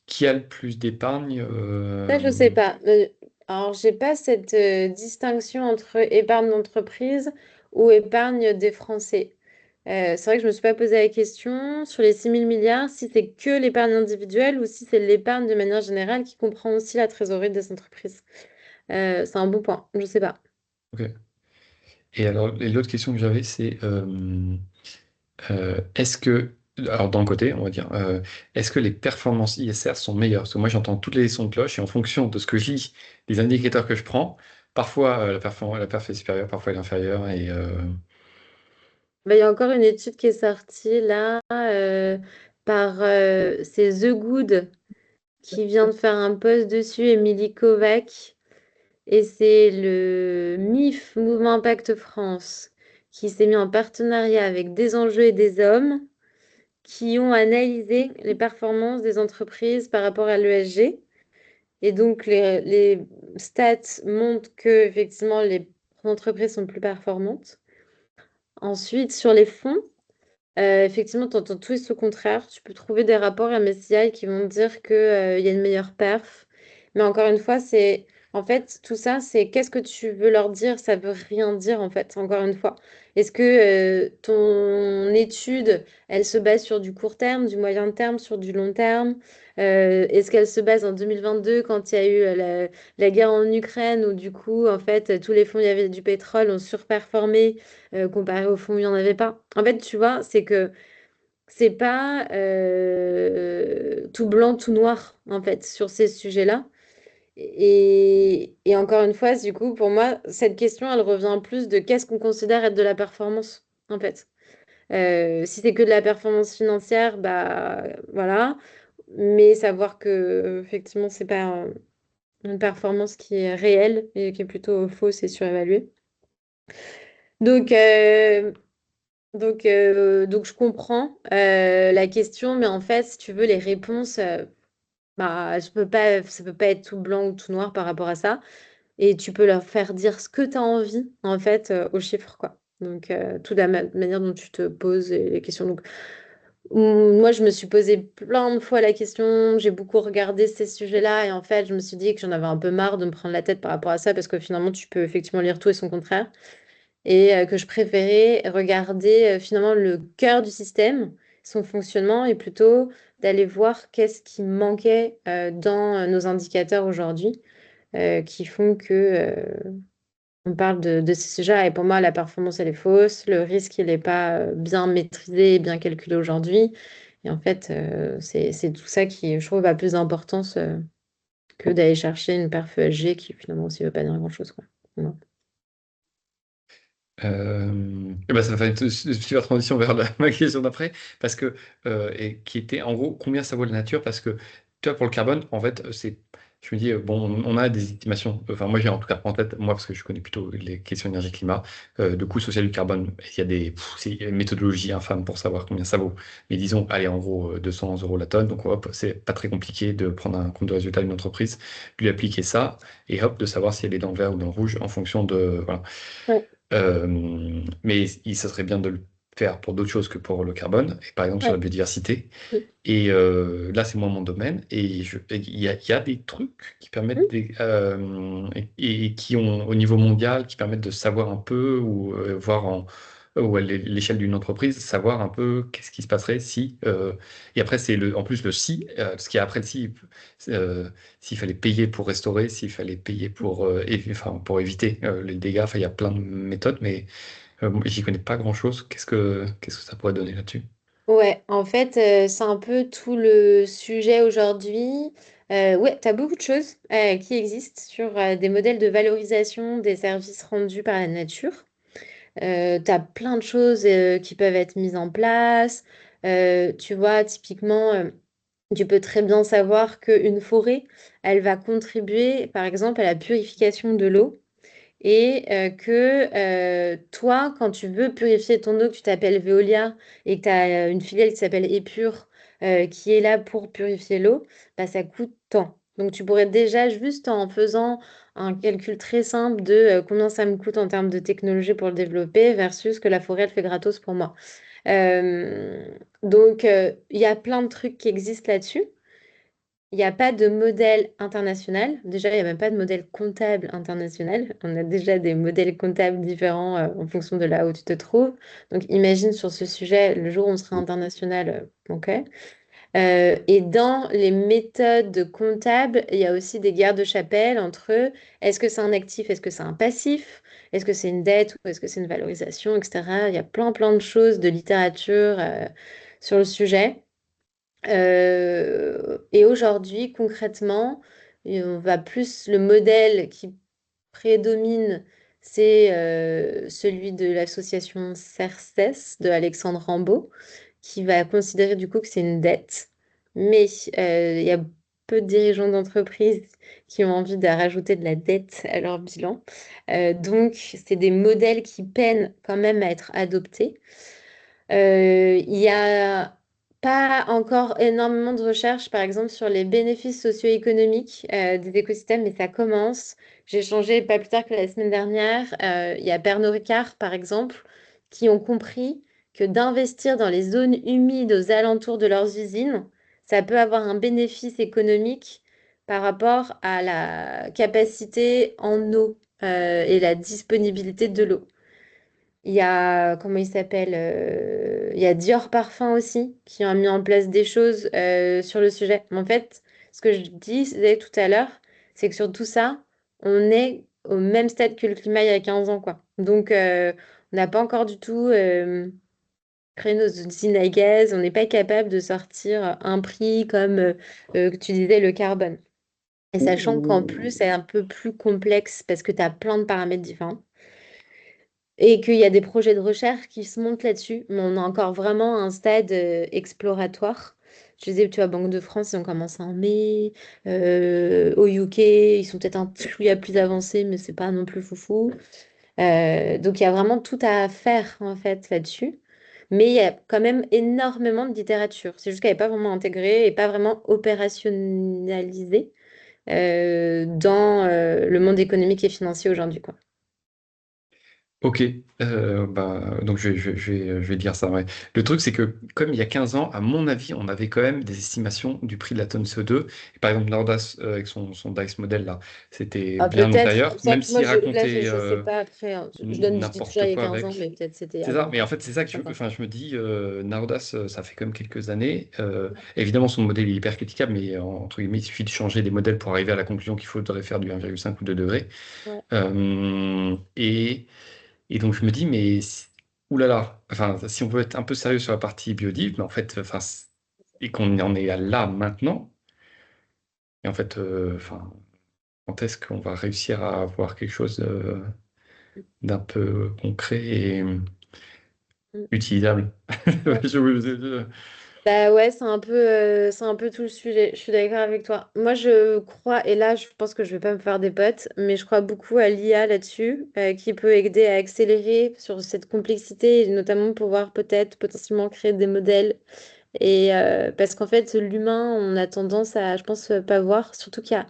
Qui a le plus d'épargne Ça, je sais pas. Alors, j'ai pas cette distinction entre épargne d'entreprise ou épargne des Français. C'est vrai que je me suis pas posé la question sur les 6 000 milliards, si c'est que l'épargne individuelle ou si c'est l'épargne de manière générale qui comprend aussi la trésorerie des entreprises. C'est un bon point. Je sais pas. Ok. Et alors, et l'autre question que j'avais, c'est est-ce que, alors d'un côté, on va dire, est-ce que les performances ISR sont meilleures? Parce que moi, j'entends toutes les sons de cloche et en fonction de ce que je lis, des indicateurs que je prends, parfois la perf est supérieure, parfois elle est inférieure. Bah, il y a encore une étude qui est sortie là par c'est The Good qui vient de faire un post dessus, Émilie Kovac. Et c'est le MIF, Mouvement Impact France, qui s'est mis en partenariat avec des enjeux et des hommes qui ont analysé les performances des entreprises par rapport à l'ESG. Et donc, les stats montrent que, effectivement, les entreprises sont plus performantes. Ensuite, sur les fonds, effectivement, tu entends tout et ce contraire. Tu peux trouver des rapports MSCI qui vont dire qu'il y a une meilleure perf. Mais encore une fois, c'est en fait tout ça, c'est qu'est-ce que tu veux leur dire? Ça veut rien dire en fait, encore une fois. Est-ce que ton étude, elle se base sur du court terme, du moyen terme, sur du long terme? Est-ce qu'elle se base en 2022 quand il y a eu la guerre en Ukraine où du coup, en fait, tous les fonds, il y avait du pétrole, ont surperformé comparé au fonds où il n'y en avait pas. En fait, tu vois, c'est que c'est pas tout blanc, tout noir, en fait, sur ces sujets-là. Et encore une fois, du coup, pour moi, cette question, elle revient plus de qu'est-ce qu'on considère être de la performance, en fait. Si c'est que de la performance financière, bah voilà. Mais savoir que, effectivement, c'est pas une performance qui est réelle et qui est plutôt fausse et surévaluée. Donc, donc je comprends la question, mais en fait, si tu veux, les réponses, bah, ça peut pas être tout blanc ou tout noir par rapport à ça. Et tu peux leur faire dire ce que tu as envie, en fait, aux chiffres, quoi. Donc, toute la manière dont tu te poses les questions. Donc, moi, je me suis posé plein de fois la question, j'ai beaucoup regardé ces sujets-là, et en fait, je me suis dit que j'en avais un peu marre de me prendre la tête par rapport à ça, parce que finalement, tu peux effectivement lire tout et son contraire et que je préférais regarder finalement le cœur du système, son fonctionnement, et plutôt d'aller voir qu'est-ce qui manquait dans nos indicateurs aujourd'hui qui font que on parle de ces sujets. Et pour moi, la performance, elle est fausse, le risque, il n'est pas bien maîtrisé et bien calculé aujourd'hui. Et en fait, c'est tout ça qui, je trouve, a plus d'importance que d'aller chercher une perf ESG qui finalement aussi ne veut pas dire grand-chose, quoi. Voilà. Et ben ça va faire une super transition vers ma question d'après, parce que, et qui était en gros, combien ça vaut la nature? Parce que, tu vois, pour le carbone, en fait, je me dis, bon, on a des estimations, enfin, moi j'ai en tout cas en tête, moi, parce que je connais plutôt les questions énergie-climat, de coût social du carbone, il y a c'est une méthodologie infâme pour savoir combien ça vaut. Mais disons, allez, en gros, 200 euros la tonne, donc hop, c'est pas très compliqué de prendre un compte de résultat d'une entreprise, lui appliquer ça, et hop, de savoir si elle est dans le vert ou dans le rouge en fonction de, voilà. Ouais, Mais ça serait bien de le faire pour d'autres choses que pour le carbone, et par exemple sur la ouais. biodiversité. Mm. Et là, c'est moins mon domaine. Et il y a des trucs qui permettent, Mm. et qui ont au niveau mondial, qui permettent de savoir un peu, ou voir ou à l'échelle d'une entreprise, savoir un peu qu'est-ce qui se passerait si. Et après, c'est en plus le si, ce qu'il y a après le si, s'il fallait payer pour restaurer, s'il fallait payer pour, enfin, pour éviter les dégâts. Enfin, il y a plein de méthodes, mais moi, j'y connais pas grand-chose. Qu'est-ce que ça pourrait donner là-dessus? Ouais, en fait, c'est un peu tout le sujet aujourd'hui. Ouais, tu as beaucoup de choses qui existent sur des modèles de valorisation des services rendus par la nature. Tu as plein de choses qui peuvent être mises en place. Tu vois, typiquement, tu peux très bien savoir qu'une forêt, elle va contribuer, par exemple, à la purification de l'eau. Et que toi, quand tu veux purifier ton eau, que tu t'appelles Veolia et que tu as une filiale qui s'appelle Épure, qui est là pour purifier l'eau, bah, ça coûte tant. Donc, tu pourrais déjà, juste en faisant un calcul très simple de combien ça me coûte en termes de technologie pour le développer versus que la forêt, elle fait gratos pour moi. Donc, il y a plein de trucs qui existent là-dessus. Il n'y a pas de modèle international. Déjà, il n'y a même pas de modèle comptable international. On a déjà des modèles comptables différents en fonction de là où tu te trouves. Donc, imagine sur ce sujet, le jour où on sera international, ok. Et dans les méthodes comptables, il y a aussi des guerres de chapelle entre est-ce que c'est un actif, est-ce que c'est un passif, est-ce que c'est une dette ou est-ce que c'est une valorisation, etc. Il y a plein de choses de littérature sur le sujet. Et aujourd'hui, concrètement, on va plus le modèle qui prédomine, c'est celui de l'association CERCES de Alexandre Rambaud, qui va considérer du coup que c'est une dette. Mais il y a peu de dirigeants d'entreprise qui ont envie de rajouter de la dette à leur bilan. Donc, c'est des modèles qui peinent quand même à être adoptés. Il n'y a pas encore énormément de recherches, par exemple, sur les bénéfices socio-économiques des écosystèmes, mais ça commence. J'ai échangé pas plus tard que la semaine dernière. Il y a Pernod Ricard, par exemple, qui ont compris que d'investir dans les zones humides aux alentours de leurs usines, ça peut avoir un bénéfice économique par rapport à la capacité en eau et la disponibilité de l'eau. Il y a, comment il s'appelle il y a Dior Parfum aussi, qui ont mis en place des choses sur le sujet. Mais en fait, ce que je disais tout à l'heure, c'est que sur tout ça, on est au même stade que le climat il y a 15 ans, quoi. Donc, on n'a pas encore du tout créé nos usines à gaz. On n'est pas capable de sortir un prix comme, que tu disais, le carbone. Et sachant qu'en plus, c'est un peu plus complexe parce que tu as plein de paramètres différents et qu'il y a des projets de recherche qui se montent là-dessus, mais on est encore vraiment à un stade exploratoire. Je disais, tu vois, Banque de France, ils ont commencé en mai. Au UK, ils sont peut-être un chouïa plus avancés, mais c'est pas non plus foufou. Donc, il y a vraiment tout à faire, en fait, là-dessus. Mais il y a quand même énormément de littérature. C'est juste qu'elle n'est pas vraiment intégrée et pas vraiment opérationnalisée dans le monde économique et financier aujourd'hui, quoi. Ok, donc je vais dire ça, ouais. Le truc, c'est que comme il y a 15 ans, à mon avis, on avait quand même des estimations du prix de la tonne CO2. Et par exemple, Nordas, avec son DICE modèle, là, c'était Ah, bien peut-être. antérieur, Ça, même moi, s'il là, racontait je sais pas. Après, hein, je dis toujours n'importe il y a quoi 15 ans, mais avec. peut-être c'était C'est ça, avant. mais en fait, c'est ça que Enfin, enfin, je me dis, Nardas, ça fait quand même quelques années. Évidemment, son modèle est hyper critiquable, mais entre guillemets, il suffit de changer des modèles pour arriver à la conclusion qu'il faudrait faire du 1,5 ou 2 degrés. ouais. Euh, et, et donc, je me dis, mais oulala, enfin, si on veut être un peu sérieux sur la partie biodive, mais en fait, enfin, et qu'on en est à là maintenant, et en fait, enfin, quand est-ce qu'on va réussir à avoir quelque chose d'un peu concret et Mm. utilisable? Ouais. Bah ouais, c'est un peu tout le sujet. Je suis d'accord avec toi. Moi, je crois, et là, je pense que je vais pas me faire des potes, mais je crois beaucoup à l'IA là-dessus, qui peut aider à accélérer sur cette complexité et notamment pouvoir peut-être potentiellement créer des modèles. Et parce qu'en fait, l'humain, on a tendance à, je pense, pas voir, surtout qu'il y a en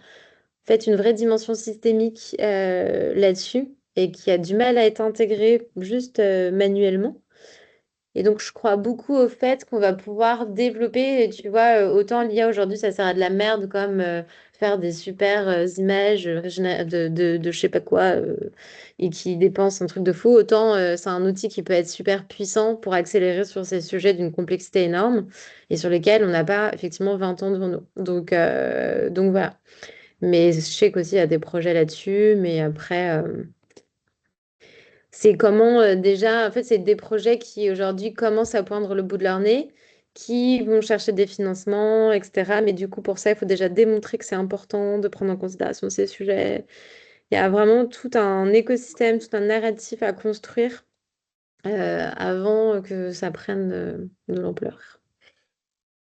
fait une vraie dimension systémique là-dessus et qui a du mal à être intégrée juste manuellement. Et donc, je crois beaucoup au fait qu'on va pouvoir développer, tu vois, autant l'IA aujourd'hui, ça sert à de la merde comme faire des super images de je sais pas quoi et qui dépensent un truc de fou, autant c'est un outil qui peut être super puissant pour accélérer sur ces sujets d'une complexité énorme et sur lesquels on n'a pas effectivement 20 ans devant nous. Donc voilà. Mais je sais qu'aussi il y a des projets là-dessus, mais après. C'est comment déjà, en fait, c'est des projets qui aujourd'hui commencent à poindre le bout de leur nez, qui vont chercher des financements, etc. Mais du coup, pour ça, il faut déjà démontrer que c'est important de prendre en considération ces sujets. Il y a vraiment tout un écosystème, tout un narratif à construire avant que ça prenne de l'ampleur.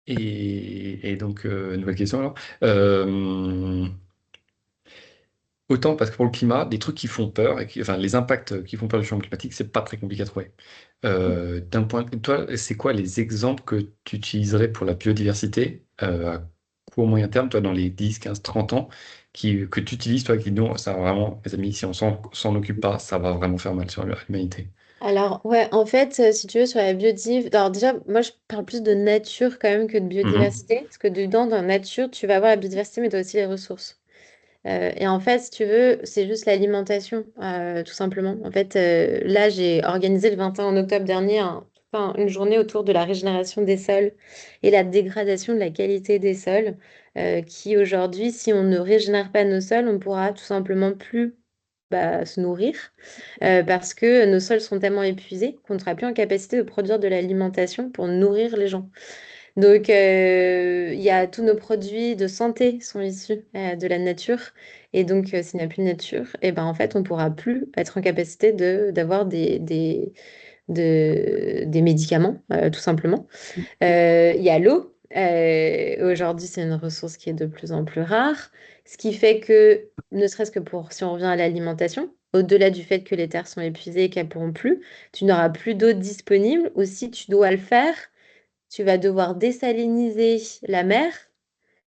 Et donc, nouvelle question alors. Euh, Autant parce que pour le climat, des trucs qui font peur, enfin les impacts qui font peur du changement climatique, c'est pas très compliqué à trouver. Toi, c'est quoi les exemples que tu utiliserais pour la biodiversité? À court, moyen terme, toi, dans les 10, 15, 30 ans, que tu utilises, toi, qui nous, ça va vraiment, les amis, si on s'en occupe pas, ça va vraiment faire mal sur l'humanité. Alors, ouais, en fait, si tu veux, sur la biodiv, alors déjà, moi, je parle plus de nature quand même que de biodiversité, parce que dedans, dans la nature, tu vas avoir la biodiversité, mais tu as aussi les ressources. Et en fait, si tu veux, c'est juste l'alimentation, tout simplement. En fait, là, j'ai organisé le 21 octobre dernier une journée autour de la régénération des sols et la dégradation de la qualité des sols, qui aujourd'hui, si on ne régénère pas nos sols, on pourra tout simplement plus se nourrir, parce que nos sols sont tellement épuisés qu'on ne sera plus en capacité de produire de l'alimentation pour nourrir les gens. Donc, il y a tous nos produits de santé sont issus de la nature. Et donc, s'il n'y a plus de nature, et ben, en fait, on ne pourra plus être en capacité d'avoir des médicaments, tout simplement. Il y a l'eau. Aujourd'hui, c'est une ressource qui est de plus en plus rare. Ce qui fait que, ne serait-ce que si on revient à l'alimentation, au-delà du fait que les terres sont épuisées et qu'elles ne pourront plus, tu n'auras plus d'eau disponible. Ou si tu dois le faire, tu vas devoir désaliniser la mer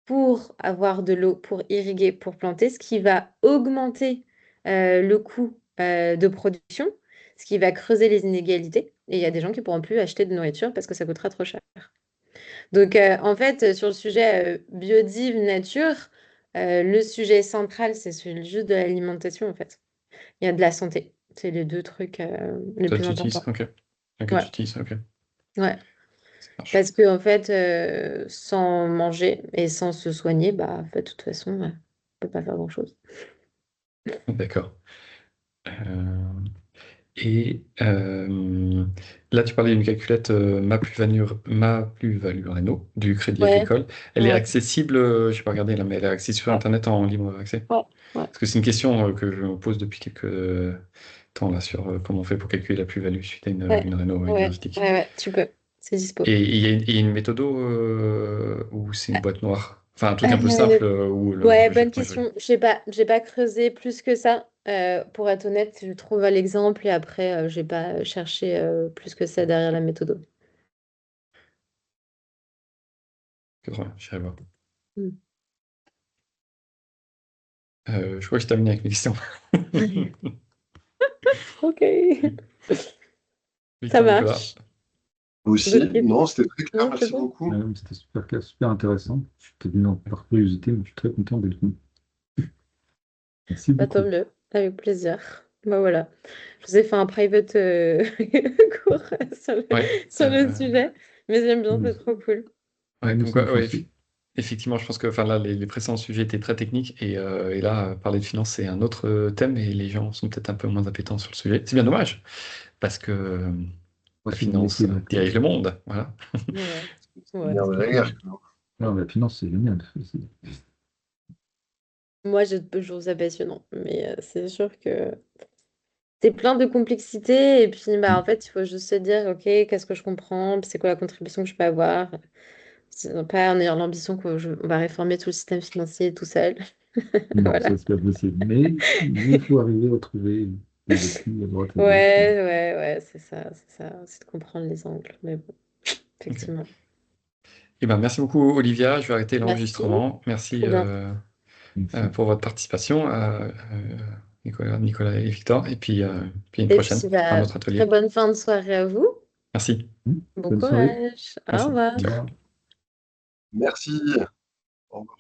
pour avoir de l'eau, pour irriguer, pour planter, ce qui va augmenter le coût de production, ce qui va creuser les inégalités. Et il y a des gens qui ne pourront plus acheter de nourriture parce que ça coûtera trop cher. Donc, en fait, sur le sujet biodive, nature, le sujet central, c'est celui juste de l'alimentation, en fait. Il y a de la santé. C'est les deux trucs les Toi, plus tu utilises, importants. ok. Ok, Ouais, tu utilises, ok. ouais. Ça marche. Parce que, en fait, sans manger et sans se soigner, bah, en fait, de toute façon, on peut pas faire grand-chose. D'accord. Euh, Et là, tu parlais d'une calculette ma plus-value Rénaux du Crédit Ouais, Agricole. Elle est ouais, accessible, je n'ai pas regardé là, mais elle est accessible sur ouais, Internet en libre accès. ouais, ouais, Parce que c'est une question que je me pose depuis quelques temps là sur comment on fait pour calculer la plus-value suite à ouais, une réno ouais, énergétique. ouais, tu peux. C'est dispo. Et il y a une méthode ou c'est une boîte noire? Enfin, un truc un peu Euh, simple où ouais, je bonne pourrais. question. J'ai pas creusé plus que ça. Pour être honnête, je trouve l'exemple et après, j'ai pas cherché plus que ça derrière la méthode. J'irai voir. Hmm. Je crois que je termine avec mes questions. Ok, ça Victor, Nicolas. marche. Vous aussi, D'autres questions? non, c'était très clair, Non, c'est merci bon? beaucoup. C'était super clair, super intéressant. Je suis peut-être venu par curiosité, mais je suis très content d'être venu. Merci Bah, tant beaucoup. mieux, avec plaisir. Bah voilà, je vous ai fait un private cours sur le, Ouais. sur le sujet, mais j'aime bien, c'est Nous, trop cool. Ouais, nous comme sommes quoi, ouais, chanceux. effectivement, je pense que enfin, là, les précédents sujets étaient très techniques et là, parler de finance, c'est un autre thème et les gens sont peut-être un peu moins appétents sur le sujet. C'est bien dommage parce que Moi, la c'est mon finance métier, donc dirige le monde. Voilà. Ouais, C'est le ouais. nerf de la guerre. non, la finance, c'est génial. Moi, je trouve ça passionnant, mais c'est sûr que c'est plein de complexité et puis bah en fait, il faut juste se dire, ok, qu'est-ce que je comprends, puis c'est quoi la contribution que je peux avoir. C'est pas en ayant l'ambition on va réformer tout le système financier tout seul. Non, Voilà. ça, c'est pas possible. Mais il faut arriver à trouver des appuis à droite à Ouais, gauche. ouais, c'est ça, c'est ça, c'est de comprendre les angles. Mais bon, Ok. effectivement. Eh ben, merci beaucoup, Olivia. Je vais arrêter Merci, l'enregistrement. Merci trop bien. Merci. pour votre participation, Nicolas et Victor. Et puis à une Et prochaine puis, pour un bah, autre très atelier. bonne fin de soirée à vous. Merci. Bon Bonne soirée. courage. Au Merci. revoir. Au revoir. Merci. Au revoir.